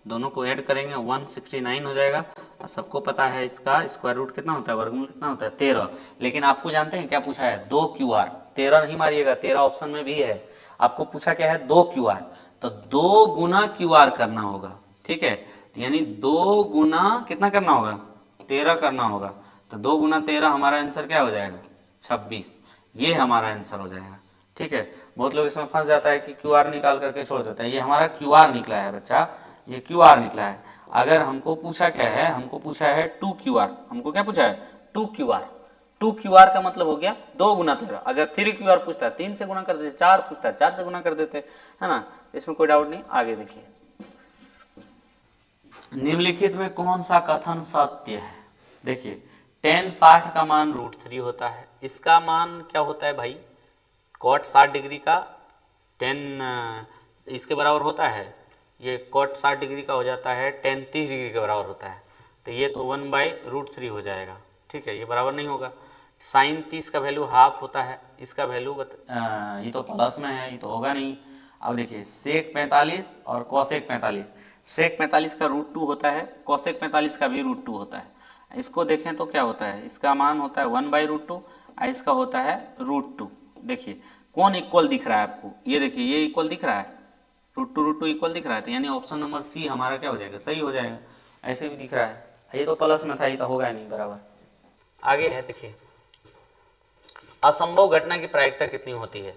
दोनों को ऐड करेंगे 169 हो जाएगा। और सबको पता है इसका स्क्वायर रूट कितना होता है, वर्गमूल कितना होता है 13। लेकिन आपको जानते हैं क्या पूछा है 2 QR, 13 नहीं मारिएगा, 13 ऑप्शन में भी है। आपको पूछा क्या है 2 QR, तो 2 गुना QR करना होगा। ठीक है, यानी 2 गुना कितना करना होगा 13 करना होगा, तो 2 गुना 13 हमारा आंसर क्या हो जाएगा 26, ये हमारा आंसर हो जाएगा। ठीक है, बहुत लोग इसमें फंस जाता है कि QR निकाल करके छोड़ देता है, ये हमारा QR निकला है बच्चा, ये QR निकला है। अगर हमको पूछा क्या है, हमको पूछा है 2 QR, हमको क्या पूछा है 2 QR। 2 QR का मतलब हो गया 2 गुना 13। अगर 3 QR पूछता है 3 से गुना कर देते, 4 पूछता है 4 से गुना कर देते, है ना, इसमें कोई डाउट नहीं। आगे देखिए, निम्नलिखित में कौन सा कथन सत्य है। देखिए tan 60 का मान √3 होता है, इसका मान क्या होता है भाई, cot 60 डिग्री का tan इसके बराबर होता है, ये cot 60 डिग्री का हो जाता है tan 30 डिग्री के बराबर होता है, तो ये तो 1/√3 हो जाएगा। ठीक है, ये बराबर नहीं होगा। sin 30 का वैल्यू हाफ होता है, इसका वैल्यू ये तो प्लस में है, ये तो होगा नहीं। अब देखिए sec 45 और cosec 45, sec 45 का √2 होता है, cosec 45 का भी √2 होता है। इसको देखें तो क्या होता है, इसका मान होता है 1/√2 और इसका होता है √2। देखिए कौन इक्वल दिख रहा है आपको, ये देखिए ये इक्वल दिख रहा है, √2 इक्वल दिख रहा है, तो यानी ऑप्शन नंबर सी हमारा क्या हो जाएगा, सही हो जाएगा। ऐसे भी दिख रहा है, ये तो प्लस में था, ये तो होगा नहीं बराबर। आगे है देखिए, असंभव घटना की प्रायिकता कितनी होती है,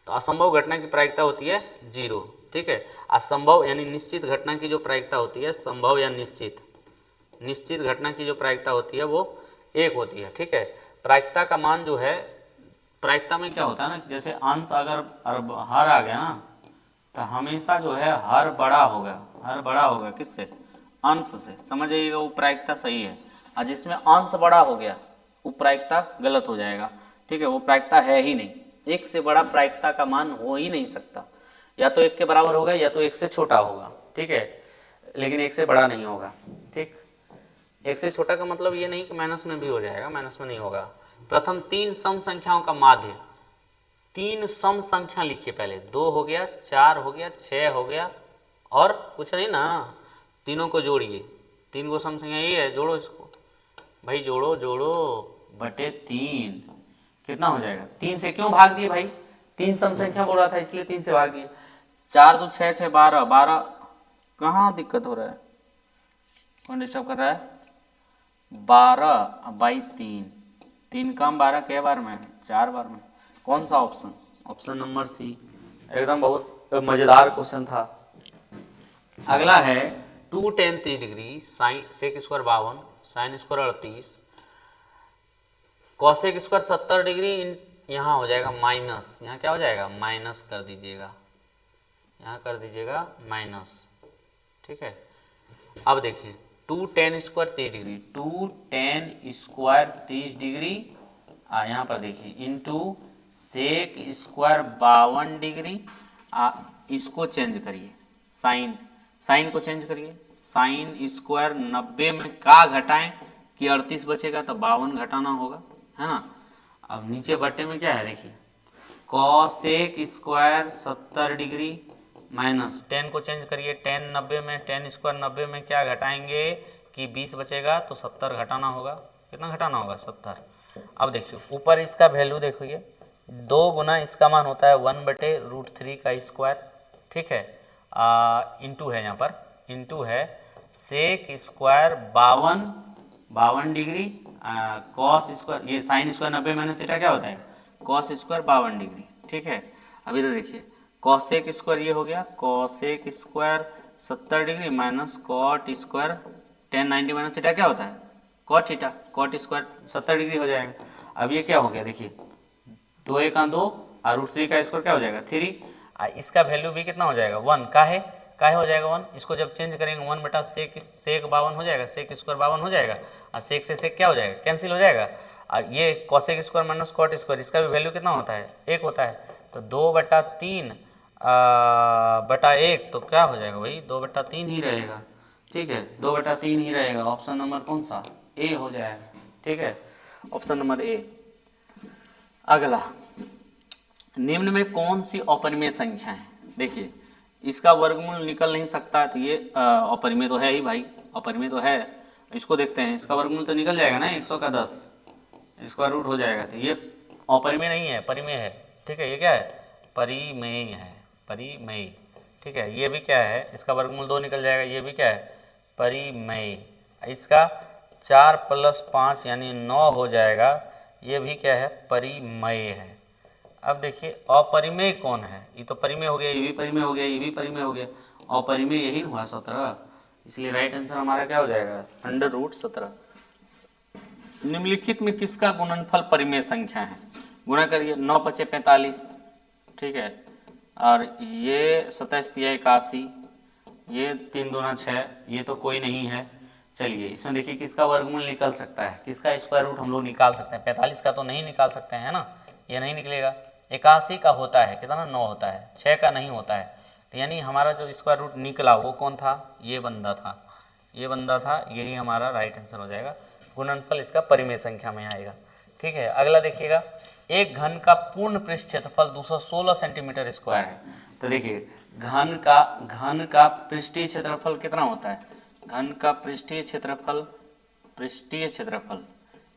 तो असंभव घटना की प्रायिकता होती है 0। ठीक है, असंभव यानी निश्चित घटना की जो प्रायिकता होती है, संभव या निश्चित घटना की जो प्रायिकता होती है वो 1 होती है। ठीक है, प्रायिकता का मान जो है, प्रायिकता में क्या होता है ना, जैसे अंश अगर हर आ गया ना तो हमेशा जो है हर बड़ा होगा किससे, अंश से, समझ आइएगा, वो प्रायिकता सही है। और जिसमें अंश बड़ा हो गया वो प्रायिकता गलत हो जाएगा। ठीक है, वो प्रायिकता है ही नहीं, 1 से बड़ा प्रायिकता का मान हो ही नहीं सकता, या तो 1 के बराबर होगा या तो 1 से छोटा होगा। ठीक है, लेकिन 1 से बड़ा नहीं होगा। ठीक, 1 से छोटा का मतलब ये नहीं कि माइनस में भी हो जाएगा, माइनस में नहीं होगा। प्रथम 3 सम संख्याओं का माध्य, 3 सम संख्या लिखिए पहले, 2 हो गया, 4 हो गया, 6 हो गया, और कुछ नहीं ना, तीनों को जोड़िए, 3 को सम संख्या ये है, जोड़ो इसको भाई, जोड़ो बटे 3 कितना हो जाएगा, 3 से क्यों भाग दिए भाई, 3 सम संख्या बोल रहा था इसलिए 3 से भाग दिए। 4 2 6 6 12, 12 कहाँ दिक्कत हो रहा है, कौन डिस्टर्ब कर रहा है, 12/3, 3 कम 12 के बार में, 4 बार में। कौन सा ऑप्शन, ऑप्शन नंबर सी, एकदम बहुत मजेदार क्वेश्चन था। अगला है 2 tan 30 degree, sine sec square 52, sine square 38, cosec square 70 degree, यहाँ हो जाएगा माइनस, यहाँ क्या हो जाएगा माइनस कर दीजिएगा, यहाँ कर दीजिएगा माइनस। ठीक है, अब देखिए 2 tan square 30 degree, 2 tan square 30 degree, यहाँ पर देखिए इंटू सेक स्क्वायर 52 डिग्री, इसको चेंज करिए, साइन को चेंज करिए, साइन स्क्वायर 90 में का घटाएं कि 38 बचेगा, तो 52 घटाना होगा, है ना। अब नीचे बट्टे में क्या है देखिए, कॉसेक स्क्वायर 70 डिग्री माइनस, 10 को चेंज करिए, 10 90 में, 10 स्क्वायर 90 में क्या घटाएंगे कि 20 बचेगा, तो 70 घटाना होगा, कितना घटाना होगा 70। अब देखिए ऊपर इसका वैल्यू देखिए, 2 गुना इसका मान होता है 1/√3 का स्क्वायर, ठीक है, इंटू है यहाँ पर, इंटू है sec square 52 degree cos square, ये साइन स्क्वायर 90 माइनस थीटा क्या होता है, कॉस स्क्वायर 52 डिग्री। ठीक है, अभी तो देखिए कॉसेक स्क्वायर ये हो गया, cosec square 70 degree minus cot square 1090 minus theta क्या होता है, cot theta, cot square 70 degree हो जाएगा। अब ये क्या हो गया देखिए, 2 1 2 और √3 का स्क्वायर क्या हो जाएगा 3, इसका वैल्यू भी कितना हो जाएगा 1, काहे हो जाएगा 1, इसको जब चेंज करेंगे 1 बटा सेक 52 हो जाएगा, सेक स्क्वायर 52 हो जाएगा, और सेक से सेक क्या हो जाएगा, कैंसिल हो जाएगा। ये cosec square minus cot square, इसका भी वैल्यू कितना होता है 1 होता है, तो 2/3 बटा 1 तो क्या हो जाएगा भाई 2/3 ही रहेगा। ठीक है, 2/3 ही रहेगा। ऑप्शन नंबर कौन सा, ए हो जाएगा। ठीक है, ऑप्शन नंबर ए। अगला, निम्न में कौन सी अपरिमेय संख्या है, देखिए इसका वर्गमूल निकल नहीं सकता, तो ये अपरिमेय तो है ही भाई, अपरिमेय तो है। इसको देखते हैं, इसका वर्गमूल तो निकल जाएगा ना 100 का 10 स्क्वायर रूट हो जाएगा, तो ये अपरिमेय नहीं है, परिमेय है। ठीक है, ये क्या है, परिमेय है, परिमेय। ठीक है, ये भी क्या है, इसका वर्गमूल 2 निकल जाएगा, ये भी क्या है, परिमेय। इसका 4 + 5 यानी 9 हो जाएगा, ये भी क्या है, परिमेय है। अब देखिए अपरिमेय कौन है, ये तो परिमेय हो गया, ये भी परिमेय हो गया, ये भी परिमेय हो गया, अपरिमेय यही हुआ 17, इसलिए राइट आंसर हमारा क्या हो जाएगा √17। निम्नलिखित में किसका गुणनफल परिमेय संख्या है, गुणा करिए, 9 × 5 = 45। ठीक है, और ये 27 × 3 = 81, ये 3 दूना 6, ये तो कोई नहीं है। चलिए इसमें देखिए किसका वर्गमूल निकल सकता है, किसका स्क्वायर रूट हम लोग निकाल सकते हैं, 45 का तो नहीं निकाल सकते हैं ना, ये नहीं निकलेगा। 81 का होता है, कितना 9 होता है, 6 का नहीं होता है, तो यानी हमारा जो स्क्वायर रूट निकला वो कौन था, ये बंदा था, ये बंदा था, यही हमारा राइट आंसर हो जाएगा। गुणनफल इसका परिमेय संख्या में आएगा। ठीक है, अगला देखिएगा, एक घन का पूर्ण पृष्ठ क्षेत्रफल 216 सेंटीमीटर स्क्वायर है। तो देखिए घन का पृष्ठीय क्षेत्रफल कितना होता है, घन का पृष्ठीय क्षेत्रफल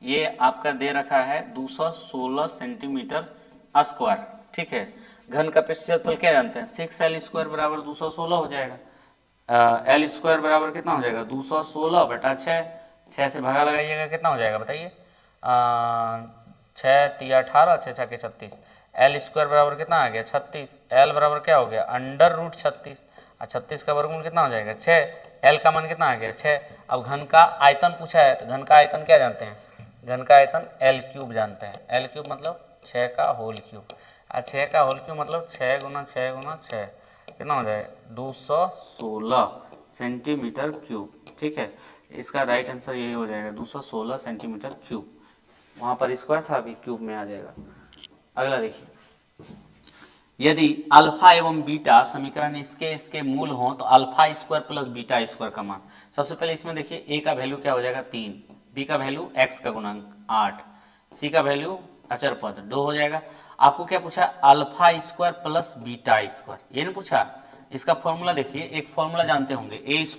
ये आपका दे रखा है 216 सेंटीमीटर स्क्वायर। ठीक है, घन का पृष्ठीय क्षेत्रफल क्या जानते हैं, 6L² = 216 हो जाएगा। L² बराबर कितना हो जाएगा 216/6, 6 से भागा लगाइएगा कितना हो जाएगा बताइए, 6 × 3 = 18, 6 × 6 = 36। L² बराबर कितना आ गया 36, L बराबर क्या हो गया √36, और 36 का वर्गमूल कितना हो जाएगा 6, L का मान कितना आ गया 6। अब घन का आयतन पूछा है, तो घन का आयतन क्या जानते हैं, घन का आयतन L³ जानते हैं, L³ मतलब 6 का होल क्यूब, और 6 का होल क्यूब मतलब 6 × 6 × 6 कितना हो जाएगा 216 सेंटीमीटर क्यूब। ठीक है, इसका राइट आंसर यही हो जाएगा 216 सेंटीमीटर क्यूब, वहाँ पर स्क्वायर था, अभी क्यूब में आ जाएगा। अगला देखिए, यदि अल्फा एवं बीटा समीकरण इसके मूल हो तो α² + β² का मान, सबसे पहले इसमें देखिए a का वैल्यू क्या हो जाएगा 3, b का वैल्यू x का गुणांक 8, c का वैल्यू अचर पद 2 हो जाएगा। आपको क्या पूछा, α² + β², ये नहीं पूछा। इसका फॉर्मूला देखिए, एक फॉर्मूला जानते होंगे, a² +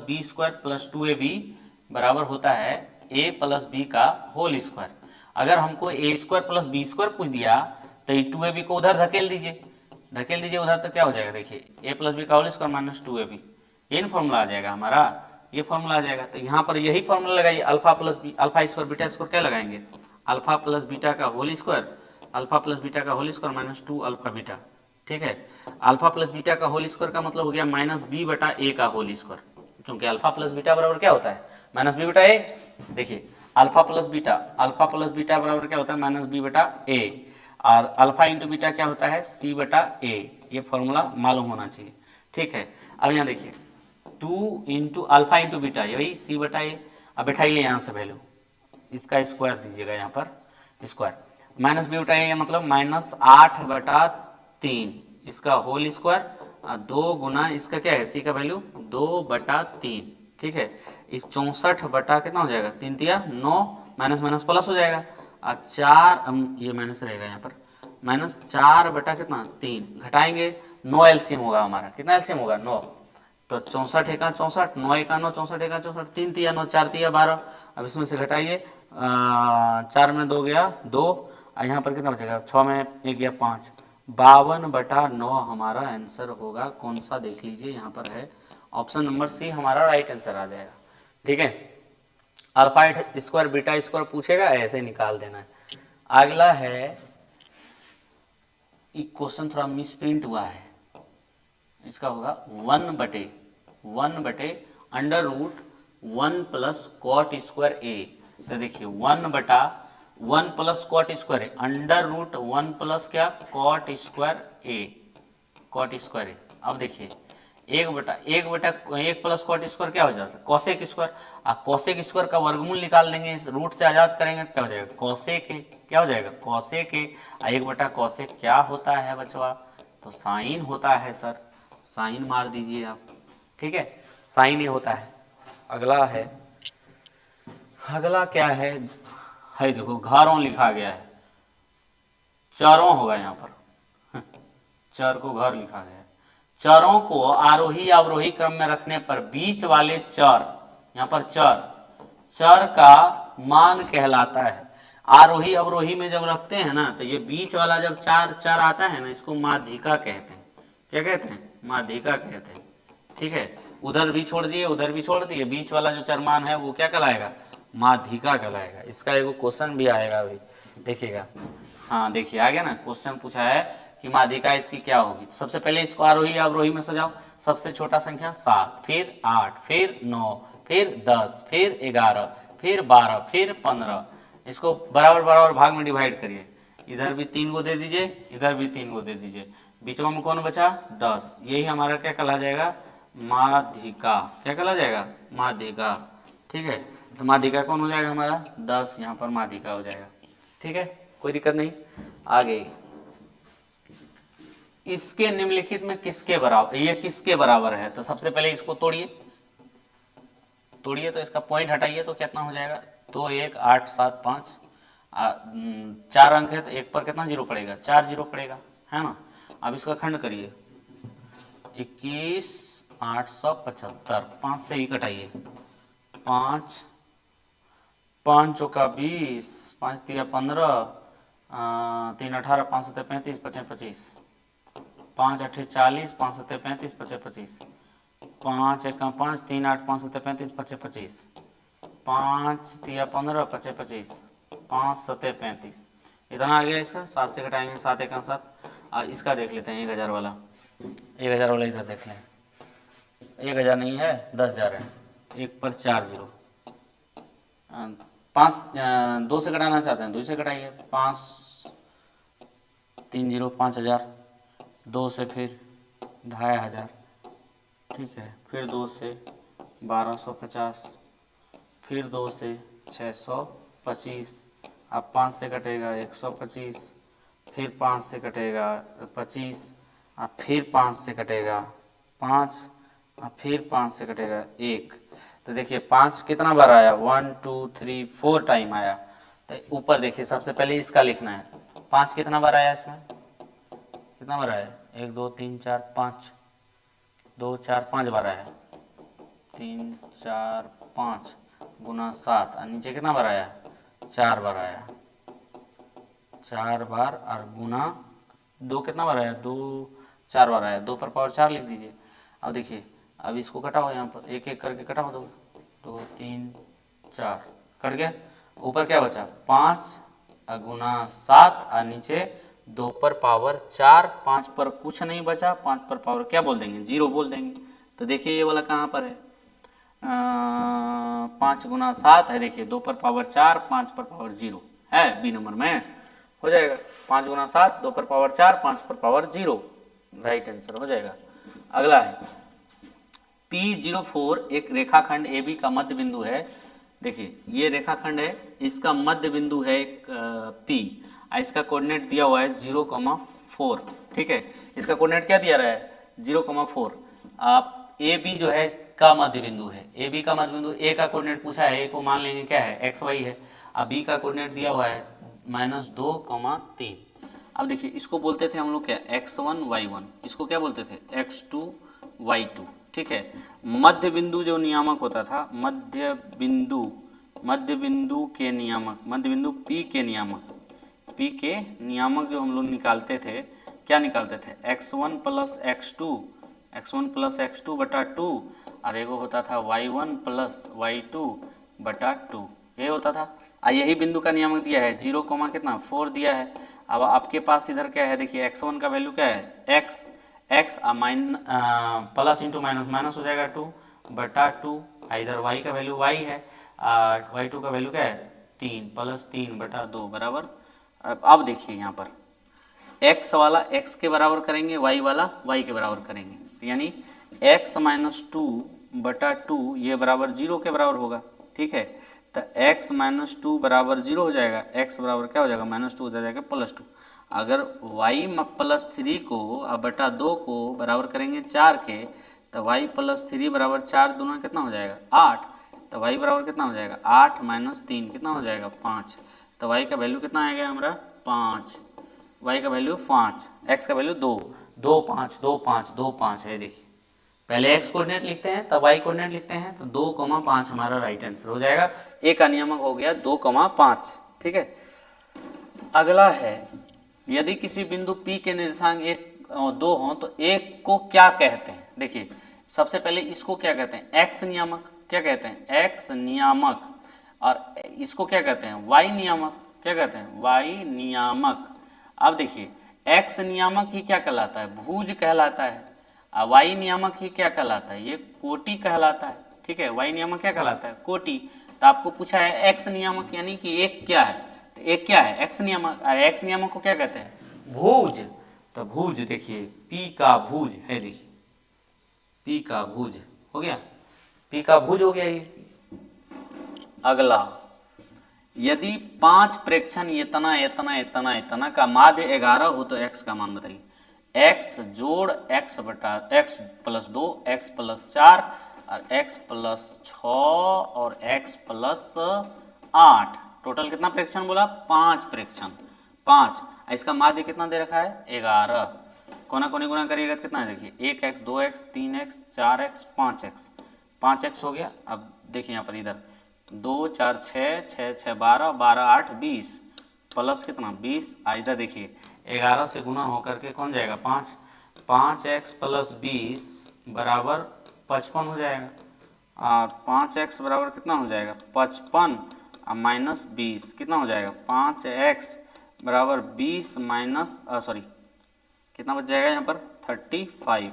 b² + 2ab बराबर होता है a + b का होल स्क्वायर। अगर हमको a² + b² पूछ दिया तो 2ab को उधर धकेल दीजिए उधर, तो क्या हो जाएगा देखिए a + b का होल स्क्वायर - 2ab, ये फॉर्मूला आ जाएगा हमारा, ये फॉर्मूला आ जाएगा। तो यहाँ पर यही फॉर्मूला लगाइए, α + β² क्या लगाएंगे, α + β का होल स्क्वायर, α + β का होल स्क्वायर - 2α β। ठीक है, α + β का होल स्क्वायर का मतलब हो गया -b/a का होल स्क्वायर, क्योंकि α + β बराबर क्या होता है -b/a। देखिए α + β बराबर क्या होता है -b/a, और अल्फा × बीटा क्या होता है c/a, ये फॉर्मूला मालूम होना चाहिए। ठीक है, अब यहाँ देखिए 2 × α × बीटा, यही c/a। अब बैठाइए यहाँ से वैल्यू, इसका स्क्वायर दीजिएगा यहाँ पर स्क्वायर, -b/a मतलब -8/3, इसका होल स्क्वायर 2 गुना इसका क्या है c का वैल्यू 2/3। ठीक है, इस 64 बटा कितना हो जाएगा 3 × 3 = 9, माइनस प्लस हो जाएगा, और 4 ये माइनस रहेगा यहाँ पर, -4 बटा कितना 3, घटाएंगे 9 एलसीएम होगा हमारा, कितना एलसीएम होगा 9, तो 64 × 1 = 64, 9 × 1 = 9, 64 × 1 = 64, 3 × 9 4 × 12। अब इसमें से घटाइए, 4 में 2 गया 2, और यहाँ पर कितना बचेगा 6 में 1 गया 5, 52/9 हमारा आंसर होगा। कौन सा देख लीजिए, यहाँ पर है ऑप्शन नंबर सी हमारा राइट आंसर आ जाएगा। ठीक है, अल्फा स्क्वायर बीटा स्क्वायर पूछेगा, ऐसे निकाल देना है। अगला है, ये क्वेश्चन थोड़ा मिस प्रिंट हुआ है, इसका होगा 1/1 under root 1 plus cot square a. तो देखिए 1/1 plus cot square a under root 1 plus क्या cot square a, cot square a. अब देखिए 1 प्लस कॉट स्क्वायर क्या हो जाता है कोसेक स्क्वायर। कोसेक स्क्वायर का वर्गमूल निकाल देंगे, इस रूट से आजाद करेंगे तो क्या हो जाएगा कोसेक ए, क्या हो जाएगा कोसेक ए। 1/कोसेक क्या होता है बचवा, तो साइन होता है सर, साइन मार दीजिए आप। ठीक है, साइन ये होता है। अगला है, अगला क्या है देखो घरों लिखा गया है, चरों होगा यहाँ पर चर को घर लिखा गया है। चरों को आरोही अवरोही क्रम में रखने पर बीच वाले चर, यहाँ पर चर का मान कहलाता है। आरोही अवरोही में जब रखते हैं ना, तो ये बीच वाला जब चर आता है ना, इसको माध्यिका कहते हैं। क्या कहते हैं, माध्यिका कहते हैं। ठीक है, उधर भी छोड़ दिए उधर भी छोड़ दिए, बीच वाला जो चरमान है वो क्या कहलाएगा, माध्यिका कहलाएगा। इसका एक क्वेश्चन भी आएगा अभी, देखिएगा। हाँ देखिए आ गया ना, क्वेश्चन पूछा है कि माध्यिका इसकी क्या होगी। तो सबसे पहले इसको आरोही अवरोही में सजाओ। सबसे छोटा संख्या 7, फिर 8, फिर 9, फिर 10, फिर 11, फिर 12, फिर 15। इसको बराबर बराबर भाग में डिवाइड करिए। इधर भी 3 को दे दीजिए, इधर भी 3 को दे दीजिए, बीच में कौन बचा 10। यही हमारा क्या कहला जाएगा, माध्यिका। क्या कहला जाएगा, माध्यिका। ठीक है, तो माध्यिका कौन हो जाएगा हमारा 10, यहाँ पर माध्यिका हो जाएगा। ठीक है, कोई दिक्कत नहीं। आगे, इसके निम्नलिखित में किसके बराबर, ये किसके बराबर है। तो सबसे पहले इसको तोड़िए, तो इसका पॉइंट हटाइए, तो कितना हो जाएगा 2 1 8 7 5। 4 अंक है तो एक पर कितना जीरो पड़ेगा, 4 जीरो पड़ेगा, है ना। अब इसका खंड करिए, 21 875, 5 से ही कटाइए, 5 5 चौका 20, 5 तिया 15, 3 18, 5 7 35, 5 25, 5 8 40, 5 7 35, 5 25, 5 1 5, 3 8, 5 7 35, 5 25, 5 तिया 15, 5 25, 5 7 35। इतना आ गया इसका। 7 से घटाएंगे, 7 1 7। और इसका देख लेते हैं 1000 वाला, 1000 वाला इधर देख लें। 1000 नहीं है, 10,000 है। 1 पर 4 जीरो, 5 2 से घटाना चाहते हैं 2 से घटाइए, 5 3 जीरो 5000, 2 से फिर 2500। ठीक है, फिर 2 से 1250, फिर 2 से 625। अब 5 से कटेगा 125, फिर 5 से कटेगा 25, अब फिर 5 से कटेगा 5, अब फिर 5 से कटेगा 1। तो देखिए 5 कितना बार आया, 1 2 3 4 टाइम आया। तो ऊपर देखिए सबसे पहले इसका लिखना है, 5 कितना बार आया इसमें, कितना बार आया 1 2 3 4 5, 2 4 5 बार आया, 3 4 5 गुना 7, और नीचे कितना बार आया 4 बार आया, 4 बार, और गुना 2 कितना बार आया 2 4 बार आया, 2 पर पावर 4 लिख दीजिए। अब देखिए, अब इसको कटाओ, यहाँ पर एक एक करके कटाओ, 2 3 4 कट गया। ऊपर क्या बचा 5 गुना 7, और नीचे 2 पर पावर 4, 5 पर कुछ नहीं बचा, 5 पर पावर क्या बोल देंगे 0 बोल देंगे। तो देखिए ये वाला कहाँ पर है, 5 गुना 7 है, देखिए 2 पर पावर 4, 5 पर पावर 0 है, बी नंबर में हो जाएगा। 5 गुना 7, 2 पर पावर 4, 5 पर पावर 0, राइट आंसर हो जाएगा। अगला है P04 एक रेखाखंड AB का मध्य बिंदु है। देखिए ये रेखाखंड है, इसका मध्य बिंदु है एक P, इसका कोऑर्डिनेट दिया हुआ है 0,4। ठीक है, इसका कोऑर्डिनेट क्या दिया रहा है 0,4। आप AB जो है इसका मध्य बिंदु है, AB का मध्य बिंदु, A का कोऑर्डिनेट पूछा है, A को मान लेंगे क्या है XY है। अब B का कोऑर्डिनेट दिया हुआ है -2,3। अब देखिए इसको बोलते थे हम लोग क्या x1 y1, इसको क्या बोलते थे x2 y2। ठीक है, मध्य बिंदु जो नियामक होता था, मध्य बिंदु के नियामक, मध्य बिंदु P के नियामक जो हम लोग निकालते थे क्या निकालते थे, x1 प्लस एक्स टू बटा टू, और एगो होता था y1 प्लस y2 बटा टू, ये होता था। यही बिंदु का नियामक दिया है, 0 कोमा कितना 4 दिया है। अब आपके पास इधर क्या है, देखिए x1 का वैल्यू क्या है, x plus into minus, minus हो जाएगा 2 बटा 2, इधर y का वैल्यू y है, y2 का वैल्यू क्या है 3 प्लस 3 बटा 2 बराबर। अब देखिए यहाँ पर x वाला x के बराबर करेंगे, y वाला y के बराबर करेंगे, यानी x माइनस 2 बटा 2 ये बराबर 0 के बराबर होगा, ठीक है। तो x माइनस 2 बराबर 0 हो जाएगा, x बराबर क्या हो जाएगा माइनस 2 हो जाएगा प्लस 2। अगर y प्लस 3 को अब बटा 2 को बराबर करेंगे 4 के, तो y प्लस 3 बराबर 4 दूना कितना हो जाएगा 8, तो y बराबर कितना हो जाएगा 8 माइनस 3 कितना हो जाएगा 5, तो y का वैल्यू कितना आएगा हमारा 5, y का वैल्यू 5, x का वैल्यू 2, 2 5 2 5 2 5 है। देखिए पहले x कोऑर्डिनेट लिखते हैं तब y कोऑर्डिनेट लिखते हैं, तो 2,5 हमारा राइट आंसर हो जाएगा। ए का नियमक हो गया 2,5, ठीक है। अगला है, यदि किसी बिंदु P के निर्देशांक 1 और 2 हों तो एक को क्या कहते हैं। देखिए सबसे पहले इसको क्या कहते हैं, x नियामक, क्या कहते हैं x नियामक, और इसको क्या कहते हैं y नियामक, क्या कहते हैं y नियामक। अब देखिए x नियामक ही क्या कहलाता है, भुज कहलाता है, और y नियामक ही क्या कहलाता है, ये कोटि कहलाता है, ठीक है। y नियामक क्या कहलाता है, कोटि। तो आपको पूछा है x नियामक यानी कि एक क्या है, तो एक क्या है x नियामक, और x नियामक को क्या कहते हैं भुज। तो भुज देखिए P का भुज है, देखिए P का भुज हो गया, P का भुज हो गया ये। अगला, यदि 5 प्रेक्षण इतना इतना इतना इतना का माध्य 11 हो तो x का मान बताइए। x जोड़ x बटा x प्लस 2 x प्लस 4 और x प्लस 6 और x प्लस 8, टोटल कितना प्रेक्षण बोला 5 प्रेक्षण, 5। इसका माध्य कितना दे रखा है 11, कोना कोनी गुना करिएगा तो कितना है, देखिए 1x 2x 3x 4x 5x, 5x हो गया। अब देखिए यहाँ पर इधर 2 4 6 6 6 12 12 8 20 प्लस कितना 20, इधर देखिए 11 से गुना होकर के कौन जाएगा 5, 5x प्लस 20 बराबर 55 हो जाएगा, और 5x बराबर कितना हो जाएगा 55 और माइनस 20 कितना हो जाएगा 5x बराबर 20 माइनस सॉरी कितना बच जाएगा यहाँ पर 35,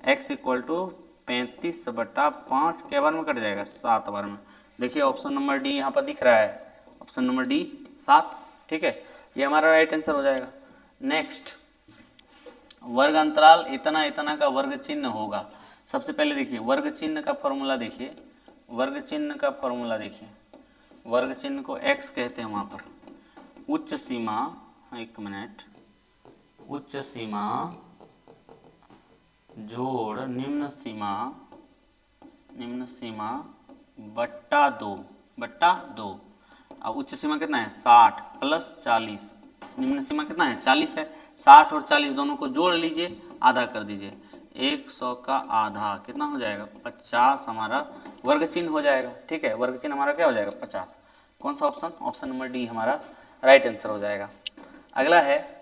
x इक्वल टू 35 बटा 5 के बार में कट जाएगा 7 बार में। देखिए ऑप्शन नंबर डी यहाँ पर दिख रहा है, ऑप्शन नंबर डी 7, ठीक है, ये हमारा राइट आंसर हो जाएगा। नेक्स्ट, वर्ग अंतराल इतना इतना का वर्ग चिन्ह होगा। सबसे पहले देखिए वर्ग चिन्ह का फॉर्मूला देखिए, वर्ग चिन्ह का फॉर्मूला देखिए, वर्ग चिन्ह को x कहते हैं वहाँ पर, उच्च सीमा, एक मिनट, उच्च सीमा जोड़ निम्न सीमा बट्टा 2, अब उच्च सीमा कितना है 60 प्लस 40, निम्न सीमा कितना है 40 है, 60 और 40 दोनों को जोड़ लीजिए, आधा कर दीजिए, 100 का आधा कितना हो जाएगा 50 हमारा वर्ग चिन्ह हो जाएगा, ठीक है। वर्ग चिन्ह हमारा क्या हो जाएगा 50। कौन सा ऑप्शन, ऑप्शन नंबर डी हमारा राइट आंसर हो जाएगा। अगला है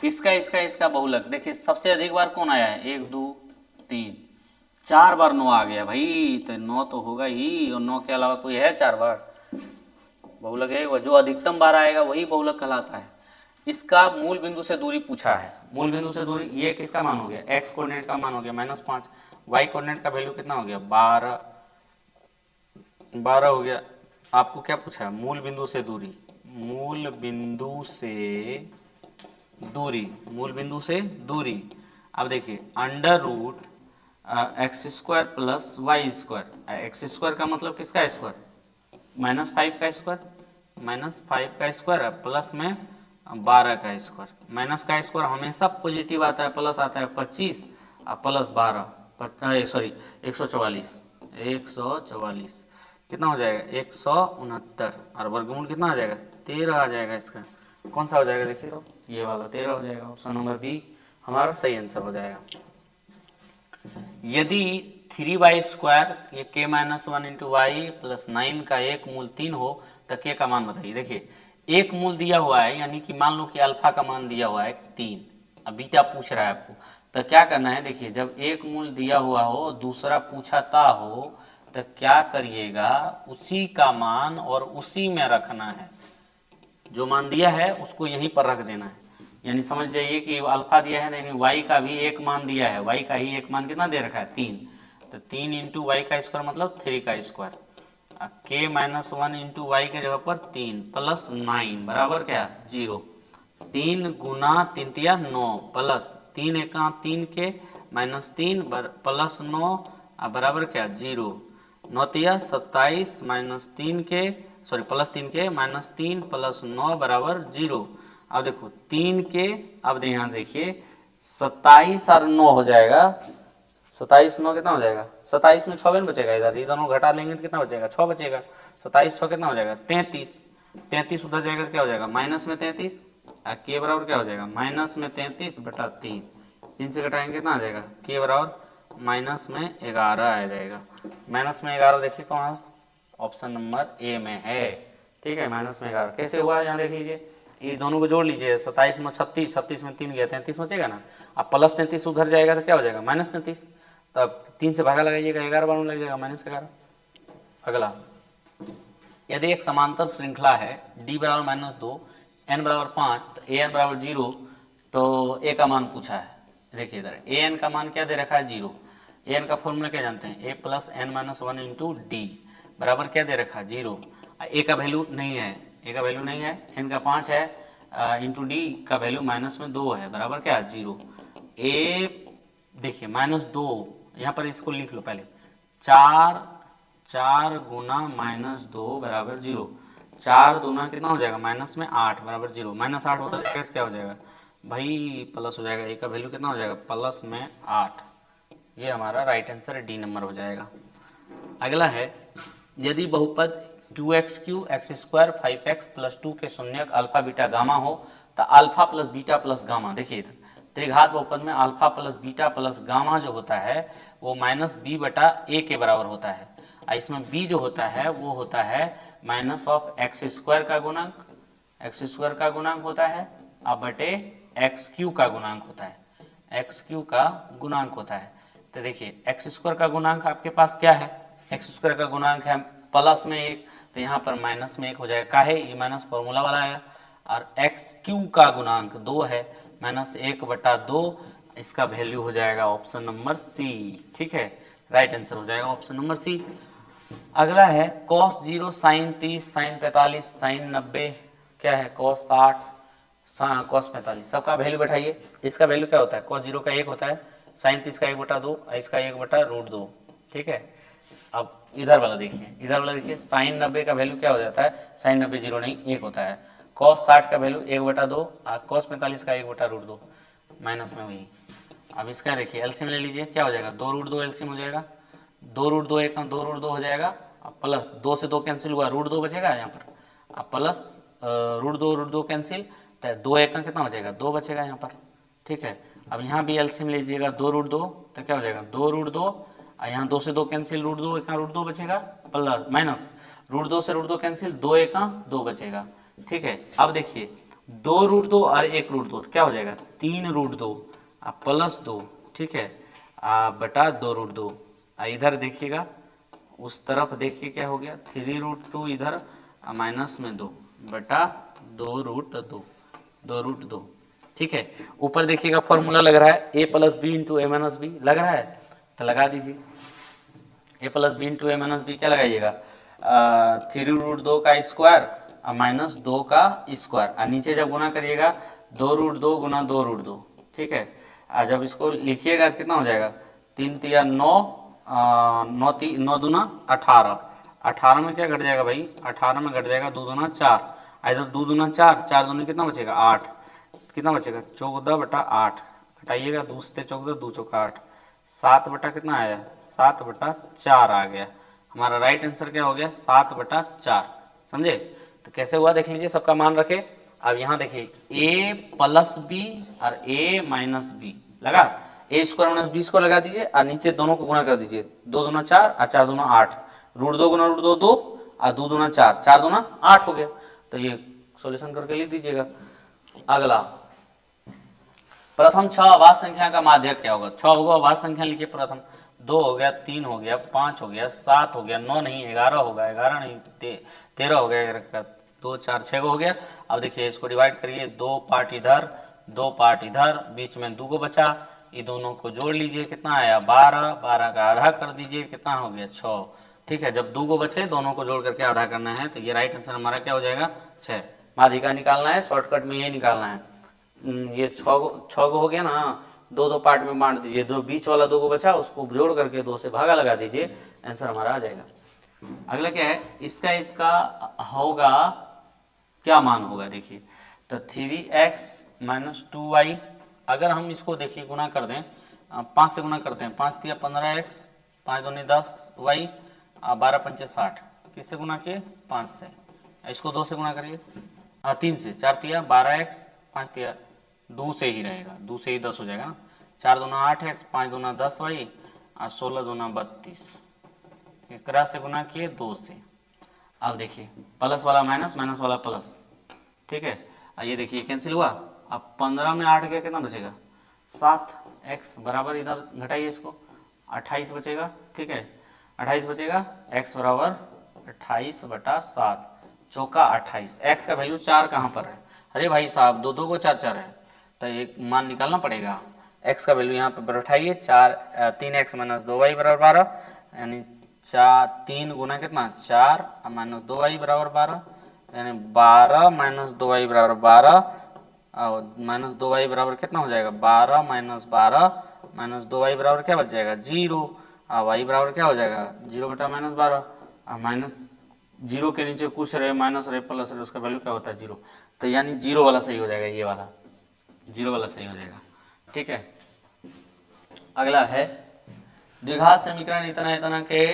इसका बहुलक। देखिए सबसे अधिक बार कौन आया है 1 2 3 4 बार 9 आ गया भाई, तो 9 तो होगा ही, और 9 के अलावा कोई है 4 बार बहुलक है, वो जो अधिकतम बार आएगा वही बहुलक कहलाता है। इसका मूल बिंदु से दूरी पूछा है, मूल बिंदु से दूरी, ये किसका मान हो गया x कोऑर्डिनेट का मान हो गया -5, y कोऑर्डिनेट का वैल्यू कितना हो गया 12 हो गया। आपको क्या पूछा है मूल बिंदु से दूरी, मूल बिंदु से दूरी। अब देखिए under root x² plus y², x² का मतलब किसका स्क्वायर -5 का स्क्वायर, -5 का स्क्वायर प्लस में 12 का स्क्वायर, माइनस का स्क्वायर हमेशा पॉजिटिव आता है, प्लस आता है 25 और प्लस 12 सॉरी 144 कितना हो जाएगा 169, और वर्गमूल कितना आ जाएगा 13 आ जाएगा। इसका कौन सा हो जाएगा देखिए, तो ये वाला 13 हो जाएगा, ऑप्शन नंबर बी हमारा सही आंसर हो जाएगा। यदि 3y² ये k-1 इंटू वाई प्लस 9 का एक मूल 3 हो तो k का मान बताइए। देखिए एक मूल दिया हुआ है, यानी कि मान लो कि अल्फा का मान दिया हुआ है 3, अब बीटा पूछ रहा है आपको, तो क्या करना है, देखिए जब एक मूल दिया हुआ हो दूसरा पूछाता हो तो क्या करिएगा, उसी का मान और उसी में रखना है, जो मान दिया है उसको यहीं पर रख देना है। यानी समझ जाइए कि अल्फा दिया है, यानी वाई का भी एक मान दिया है, वाई का ही एक मान कितना दे रखा है 3, तो 3 इंटू वाई का स्क्वायर मतलब 3 का स्क्वायर, के माइनस 1 इंटू वाई के जगह पर 3 प्लस 9 बराबर क्या 0, 3 गुना 3 तिया 9 प्लस 3 एका 3 के माइनस 3 प्लस 9 बराबर क्या 0, 9 तिया 27 माइनस 3 के सॉरी प्लस 3 के माइनस 3 प्लस 9 बराबर 0। अब देखो 3 के, अब यहाँ देखिए 27 और 9 हो जाएगा, 27 9 कितना हो जाएगा, 27 में 6 बचेगा, इधर ये दोनों घटा लेंगे तो कितना बचेगा 6 बचेगा, 27 6 कितना हो जाएगा 33, 33 उधर जाएगा क्या हो जाएगा माइनस में 33, के बराबर क्या हो जाएगा माइनस में 33 बटा 3, 3 से घटाएंगे कितना आ जाएगा के बराबर माइनस में 11 आ जाएगा। माइनस में 11 देखिए कौन ऑप्शन नंबर ए में है, ठीक है माइनस में 11 कैसे हुआ यहाँ देख लीजिए, ये दोनों को जोड़ लीजिए, 27 में 36, 36 में 3 गया 33 बचेगा ना, अब प्लस 33 उधर जाएगा तो क्या हो जाएगा माइनस 33, तो अब 3 से भागा लगाइएगा 11 बार में लग जाएगा माइनस 11। अगला, यदि एक समांतर श्रृंखला है d बराबर माइनस 2 n बराबर 5 तो ए एन बराबर 0, तो ए का मान पूछा है, देखिए इधर ए एन का मान क्या दे रखा है 0, ए एन का फॉर्मूला क्या जानते हैं, a plus n minus 1 into d बराबर क्या दे रखा है 0, ए का वैल्यू नहीं है, ए का वैल्यू नहीं है, एन का 5 है इंटू डी का वैल्यू माइनस में 2 है बराबर क्या 0, ए देखिए माइनस 2 यहाँ पर इसको लिख लो पहले, 4 गुना माइनस 2 बराबर 0, 4 दूना कितना हो जाएगा माइनस में 8 बराबर 0, माइनस 8 होता है क्या हो जाएगा भाई प्लस हो जाएगा, ए का वैल्यू कितना हो जाएगा प्लस में 8, ये हमारा राइट आंसर डी नंबर हो जाएगा। अगला है, यदि बहुपद 2x³ x² 5x प्लस 2 के शून्यक अल्फा बीटा गामा हो तो alpha plus beta plus gamma, देखिए त्रिघात बहुपद में alpha plus beta plus gamma जो होता है वो माइनस बी बटा ए के बराबर होता है, इसमें बी जो होता है वो होता है माइनस ऑफ x² का गुणांक, x² का गुणांक होता है अब बटे x³ का गुणांक होता है, x³ का गुणांक होता है। तो देखिए x² का गुणांक आपके पास क्या है, x² का गुणांक है प्लस में 1, तो यहाँ पर माइनस में 1 हो जाएगा, काहे ये माइनस फॉर्मूला वाला आया, और x³ का गुणांक 2 है माइनस 1 बटा 2, इसका वैल्यू हो जाएगा ऑप्शन नंबर सी, ठीक है राइट आंसर हो जाएगा ऑप्शन नंबर सी। अगला है cos 0 साइन 30 साइन 45 साइन 90 क्या है cos 60 cos 45, सबका वैल्यू बैठाइए, इसका वैल्यू क्या होता है cos 0 का 1 होता है, साइन 30 का 1 बटा 2, इसका 1 बटा रूट 2, ठीक है। अब इधर वाला देखिए, इधर वाला देखिए साइन 90 का वैल्यू क्या हो जाता है, साइन 90 0 नहीं 1 होता है, cos 60 का वैल्यू 1 बटा 2 और cos 45 का 1 बटा रूट 2 माइनस में वही। अब इसका देखिए एलसीएम ले लीजिए, क्या हो जाएगा 2 रूट 2 एलसीएम हो जाएगा, 2 रूट 2 1 2 रूट 2 हो जाएगा, अब प्लस 2 से 2 कैंसिल हुआ रूट 2 बचेगा यहाँ पर, अब प्लस रूट 2 कैंसिल, तो 2 1 कितना बचेगा 2 बचेगा यहाँ पर, ठीक है। अब यहाँ भी एलसीएम लीजिएगा 2 रूट 2 तो क्या हो जाएगा 2 रूट 2, और यहाँ 2 से 2 कैंसिल रूट 2 1 रूट 2 बचेगा, प्लस माइनस रूट 2 से रूट 2 कैंसिल 2 1 2 बचेगा, ठीक है। अब देखिए 2 रूट 2 और 1 रूट 2 क्या हो जाएगा 3 रूट 2 प्लस 2, ठीक है बटा 2 रूट 2, इधर देखिएगा उस तरफ देखिए क्या हो गया 3 रूट 2 इधर माइनस में 2 बटा 2 रूट 2, ठीक है। ऊपर देखिएगा फॉर्मूला लग रहा है a plus B into A minus B लग रहा है, तो लगा दीजिए a plus B into A minus B क्या लगाइएगा 3 रूट 2 का स्क्वायर माइनस 2 का स्क्वायर, और नीचे जब गुना करिएगा 2 रूट 2 गुना 2 रूट 2, ठीक है। जब इसको लिखिएगा तो कितना हो जाएगा 3 तिया 9 9 दूना 18, 18 में क्या घट जाएगा भाई 18 में घट जाएगा 2 दूना 4, इधर 2 दूना 4, 4 दूना कितना बचेगा 8, कितना बचेगा 14 बटा 8, घटाइएगा 2 से 14 2 चौका 8, 7 बटा कितना आया 7 बटा 4 आ गया, हमारा राइट आंसर क्या हो गया 7 बटा 4, समझे। तो कैसे हुआ देख लीजिए, सबका मान रखे। अब यहाँ देखिए a प्लस बी और a माइनस बी लगा, a square minus B square लगा दीजिए और नीचे दोनों को गुना कर दीजिए, 2 दूना 4 और 4 दूना 8, रूट 2 गुना रूट 2 2 और 2 दूना 4, 4 दूना 8 हो गया, तो ये सॉल्यूशन करके लिख दीजिएगा। अगला प्रथम 6 अभाज्य संख्या का माध्यक क्या होगा? 6 होगा अभाज्य संख्या लिखिए प्रथम। 2 हो गया, 3 हो गया, 5 हो गया, 7 हो गया, 9 नहीं 11 होगा, 11 नहीं 13 हो गया, 11 का 2 4 6 हो गया। अब देखिए इसको डिवाइड करिए, 2 पार्ट इधर 2 पार्ट इधर, बीच में 2 को बचा, ये दोनों को जोड़ लीजिए, कितना आया 12, 12 का आधा कर दीजिए, कितना हो गया 6। ठीक है, जब 2 को बचे दोनों को जोड़ करके आधा करना है, तो ये राइट आंसर हमारा क्या हो जाएगा 6। माध्यिका निकालना है, शॉर्टकट में ये निकालना है। ये 6 को हो गया ना, 2 पार्ट में बांट दीजिए, दो बीच वाला 2 को बचा उसको जोड़ करके 2 से भागा लगा दीजिए, आंसर हमारा आ जाएगा। अगला क्या है, इसका होगा क्या मान होगा? देखिए तो 3x माइनस 2y, अगर हम इसको देखिए गुना कर दें, 5 से गुना करते हैं, 5 दिया 15x, 5 दूनी 10y, 12 पंचे 60, किससे गुना किए 5 से, इसको 2 से गुना करिए, 3 से, 4 दिया 12x, 5 दिया 2 से ही रहेगा, 2 से ही 10 हो जाएगा ना, 4 दूना 8x, 5 दूना 10y, 16 दूना 32, एकरा से गुना किए 2 से। अब देखिए प्लस वाला माइनस, माइनस वाला प्लस, ठीक है, ये देखिए कैंसिल हुआ। अब 15 में 8 गया, कितना बचेगा 7x बराबर, इधर घटाइए इसको, 28 बचेगा। ठीक है, 28 बचेगा, x बराबर 28/7, चौका 28। x का वैल्यू 4 कहाँ पर है? अरे भाई साहब 2 2 को 4 4 है, तो एक मान निकालना पड़ेगा। x का वैल्यू यहाँ पर उठाइए, 3x माइनस 2y बराबर 12, यानी 3 गुना कितना 4 माइनस 2y बराबर 12, यानी 12 माइनस 2y बराबर 12, और माइनस 2y बराबर कितना हो जाएगा 12 माइनस 12 माइनस 2y बराबर क्या बच जाएगा 0, और y बराबर क्या हो जाएगा 0 बटा माइनस 12, और माइनस 0 के नीचे कुछ रहे, माइनस रहे, प्लस रहे, उसका वैल्यू क्या होता है 0, तो यानी 0 वाला सही हो जाएगा, ये वाला 0 वाला सही हो जाएगा। ठीक है, अगला है द्विघात समीकरण इतना इतना के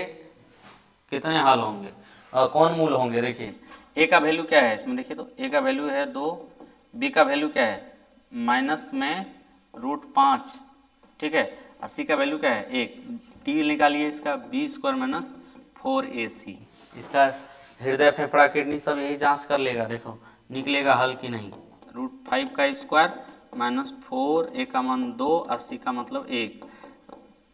कितने हल होंगे और कौन मूल होंगे? देखिए a का वैल्यू क्या है इसमें, देखिए तो a का वैल्यू है 2, b का वैल्यू क्या है माइनस में √5, ठीक है, और c का वैल्यू क्या है 1, t निकालिए इसका b² माइनस 4ac, इसका हृदय फेफड़ा किडनी सब यही जांच कर लेगा, देखो निकलेगा हल कि नहीं। √5 का स्क्वायर माइनस 4, a का मान 2, 80 का मतलब 1,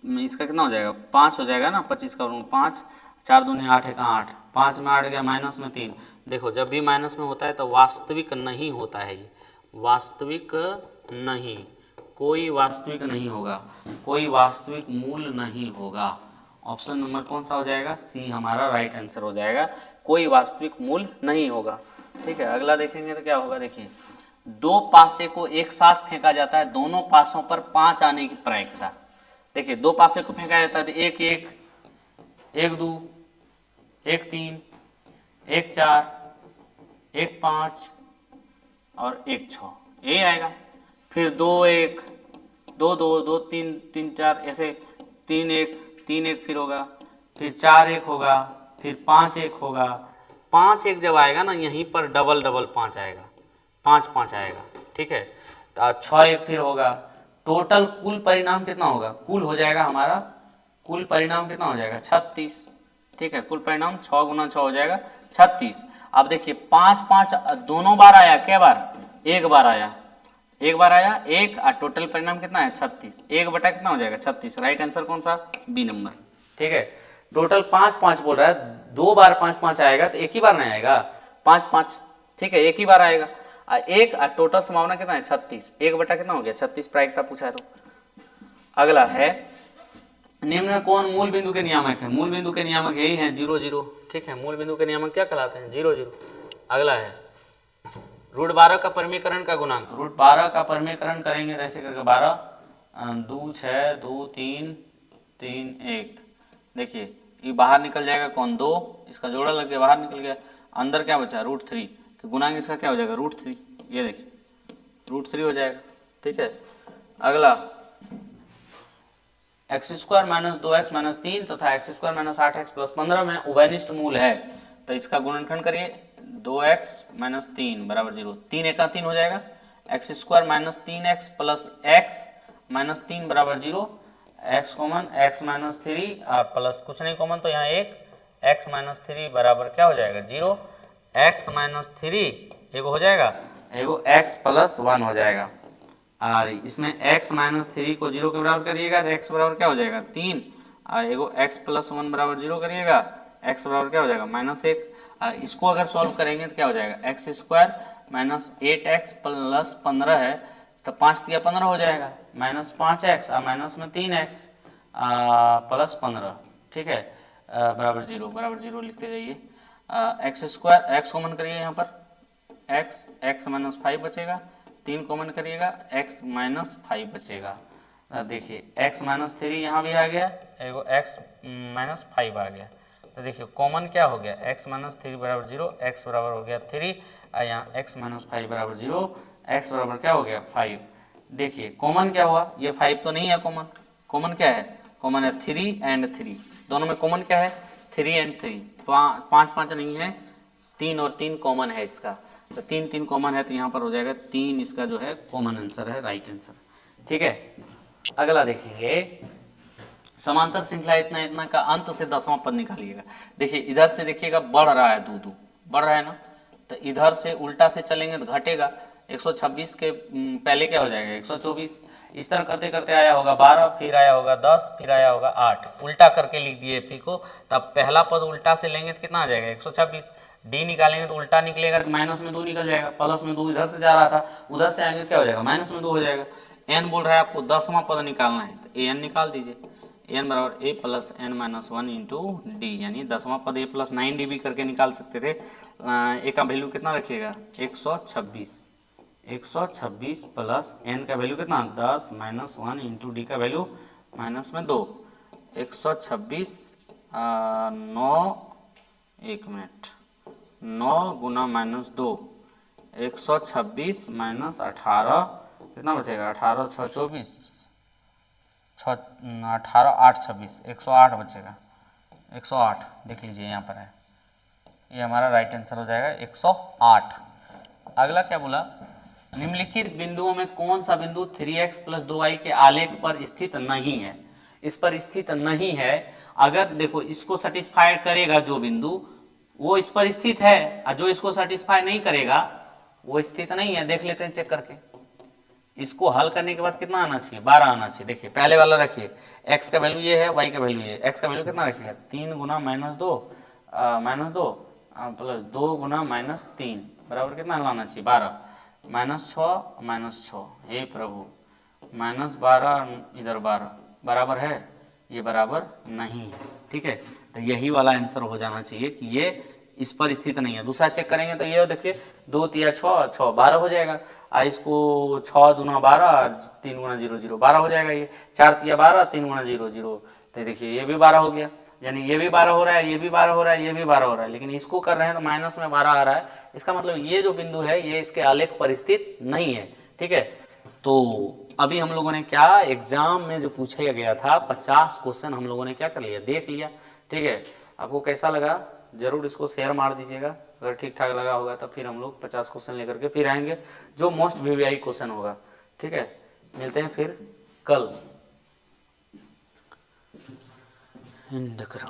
इसका कितना हो जाएगा 5 हो जाएगा ना, 25 का 5, 4 दूनी 8 है का 8, 5 में 8 गया, माइनस में 3। देखो जब भी माइनस में होता है तो वास्तविक नहीं होता है, ये वास्तविक नहीं, कोई वास्तविक नहीं होगा, कोई वास्तविक मूल नहीं होगा। ऑप्शन नंबर कौन सा हो जाएगा? सी हमारा राइट आंसर हो जाएगा, कोई वास्तविक मूल नहीं होगा। ठीक है, अगला देखेंगे तो क्या होगा, देखिए 2 पासे को एक साथ फेंका जाता है, दोनों पासों पर 5 आने की प्रायिकता। देखिए 2 पासे को फेंका जाता है, 1 1, 1 2, 1 3, 1 4, 1 5 और 1 6, ये आएगा। फिर 2 1, 2 2, 2 3, 3 4, ऐसे 3 1, 3 1 फिर होगा, फिर 4 1 होगा, फिर 5 1 होगा। 5 1 जब आएगा ना, यहीं पर डबल डबल 5 आएगा, 5 5 आएगा। ठीक है, तो 6 1 फिर होगा। टोटल कुल परिणाम कितना होगा? कुल हो जाएगा हमारा, कुल परिणाम कितना हो जाएगा 36। ठीक है, कुल परिणाम 6 गुना 6 हो जाएगा 36। अब देखिए 5 5 दोनों बार आया, क्या बार? एक बार आया, एक बार आया, एक, और टोटल परिणाम कितना है 36, 1 बटा कितना हो जाएगा 36। राइट आंसर कौन सा? B number. ठीक है, टोटल 5 5 बोल रहा है, 2 बार 5 5 आएगा तो एक ही बार नहीं आएगा 5 5। ठीक है, एक ही बार आएगा, एक टोटल संभावना कितना है 36, 1 बटा कितना हो गया 36, प्रायिकता पूछा है तो। अगला है निम्न में कौन मूल बिंदु के नियामक है? मूल बिंदु के नियामक यही है 0 0। ठीक है, मूल बिंदु के नियामक क्या कहलाते हैं? 0 0। अगला है √12 का परिमीकरण का गुणांक। √12 का परिमीकरण करेंगे ऐसे करके 12 2 6 2 3 3 1। देखिए ये बाहर निकल जाएगा कौन? 2, इसका जोड़ा लग गया, बाहर निकल गया, अंदर क्या बचा √3, तो गुणांक इसका क्या हो जाएगा √3, ये देखिए √3 हो जाएगा। ठीक है, अगला x² माइनस 2x माइनस 3 तथा x² माइनस 8x प्लस 15 में उभयनिष्ठ मूल है, तो इसका गुणनखंड करिए 2x माइनस 3 बराबर 0, 3 1 3 हो जाएगा, x² minus 3x plus x minus 3 बराबर 0, x कॉमन x माइनस 3 और प्लस कुछ नहीं कॉमन, तो यहाँ 1, x माइनस 3 बराबर क्या हो जाएगा 0, x माइनस 3 एगो हो जाएगा, एगो x प्लस 1 हो जाएगा। और इसमें x माइनस 3 को 0 के बराबर करिएगा तो x बराबर क्या हो जाएगा 3, और एगो x प्लस 1 बराबर 0 करिएगा, x बराबर क्या हो जाएगा -1। इसको अगर सॉल्व करेंगे तो क्या हो जाएगा x square minus 8x plus 15 है तो 5 तिया 15 हो जाएगा, -5x और माइनस में 3x प्लस 15, ठीक है, बराबर 0 लिखते जाइए। एक्स स्क्वायर x कॉमन करिए यहाँ पर, x माइनस 5 बचेगा, 3 कॉमन करिएगा x माइनस 5 बचेगा। देखिए x माइनस 3 यहाँ भी आ गया, एगो x माइनस 5 आ गया, तो देखिए कॉमन क्या हो गया x माइनस 3 बराबर 0, x बराबर हो गया 3 और यहाँ x माइनस 5 बराबर 0, x बराबर क्या हो गया 5। देखिए कॉमन क्या हुआ, ये 5 तो नहीं है, कॉमन क्या है, कॉमन है 3 एंड 3, दोनों में कॉमन क्या है 3 एंड 3, 5 नहीं है, 3 और 3 कॉमन है इसका, तो 3 कॉमन है तो यहाँ पर हो जाएगा 3, इसका जो है कॉमन आंसर है, राइट आंसर, ठीक है। अगला देखेंगे समांतर श्रृंखला इतना का अंत से 10वां पद निकालिएगा। देखिए इधर से देखिएगा बढ़ रहा है, दो बढ़ रहा है ना, तो इधर से उल्टा से चलेंगे तो घटेगा, 126 के पहले क्या हो जाएगा 124, इस तरह करते करते आया होगा 12, फिर आया होगा 10, फिर आया होगा 8, उल्टा करके लिख दिए पी को, तब पहला पद उल्टा से लेंगे तो कितना आ जाएगा 126, डी निकालेंगे तो उल्टा निकलेगा तो माइनस में 2 निकल जाएगा, प्लस में 2 इधर से जा रहा था, उधर से आएंगे क्या हो जाएगा माइनस में 2 हो जाएगा। एन बोल रहा है आपको 10वां पद निकालना है तो एन निकाल दीजिए, एन बराबर a plus n minus 1 into d, यानी 10वां पद ए प्लस 9डी भी करके निकाल सकते थे। ए का वैल्यू कितना रखिएगा 126 प्लस एन का वैल्यू कितना 10 माइनस 1 इंटू डी का वैल्यू माइनस में 2, 126 9 1 मिनट 9 गुना माइनस 2, 126 माइनस 18 कितना बचेगा 18 6 24, 18 8 26, 108 बचेगा, 108 देख लीजिए यहाँ पर है, ये हमारा राइट आंसर हो जाएगा 108। अगला क्या बोला, निम्नलिखित बिंदुओं में कौन सा बिंदु 3x प्लस 2y के आलेख पर स्थित नहीं है, इस पर स्थित नहीं है। अगर देखो इसको सेटिस्फाइड करेगा जो बिंदु वो इस पर स्थित है, और जो इसको सेटिस्फाई नहीं करेगा वो स्थित नहीं है। देख लेते हैं चेक करके, इसको हल करने के बाद कितना आना चाहिए 12 आना चाहिए। देखिए पहले वाला रखिए, x का वैल्यू ये है, y का वैल्यू ये है, x का वैल्यू कितना रखिएगा 3 गुना माइनस 2 प्लस 2 गुना माइनस 3 बराबर कितना लाना चाहिए 12, माइनस 6 हे प्रभु -12 इधर 12 बराबर है, ये बराबर नहीं है, ठीक है। तो यही वाला आंसर हो जाना चाहिए कि ये इस पर स्थित नहीं है। दूसरा चेक करेंगे तो ये देखिए 2 तिया 6 12 हो जाएगा, इसको 6 दूना 12 3 गुना 0 0 12 हो जाएगा, ये 4 तिया 12 3 गुना 0 0, तो देखिए ये भी 12 हो गया, यानी ये भी 12 हो रहा है, ये भी 12 हो रहा है, ये भी 12 हो रहा है, लेकिन इसको कर रहे हैं तो माइनस में 12 आ रहा है। इसका मतलब ये जो बिंदु है ये इसके आलेख पर स्थित नहीं है, ठीक है। तो अभी हम लोगों ने क्या एग्जाम में जो पूछा गया था 50 क्वेश्चन हम लोगों ने क्या कर लिया देख लिया, ठीक है। आपको कैसा लगा जरूर इसको शेयर मार दीजिएगा, अगर ठीक ठाक लगा होगा तो फिर हम लोग 50 क्वेश्चन लेकर के फिर आएंगे जो मोस्ट वीवीआई क्वेश्चन होगा, ठीक है। मिलते हैं फिर कल। एंड करो।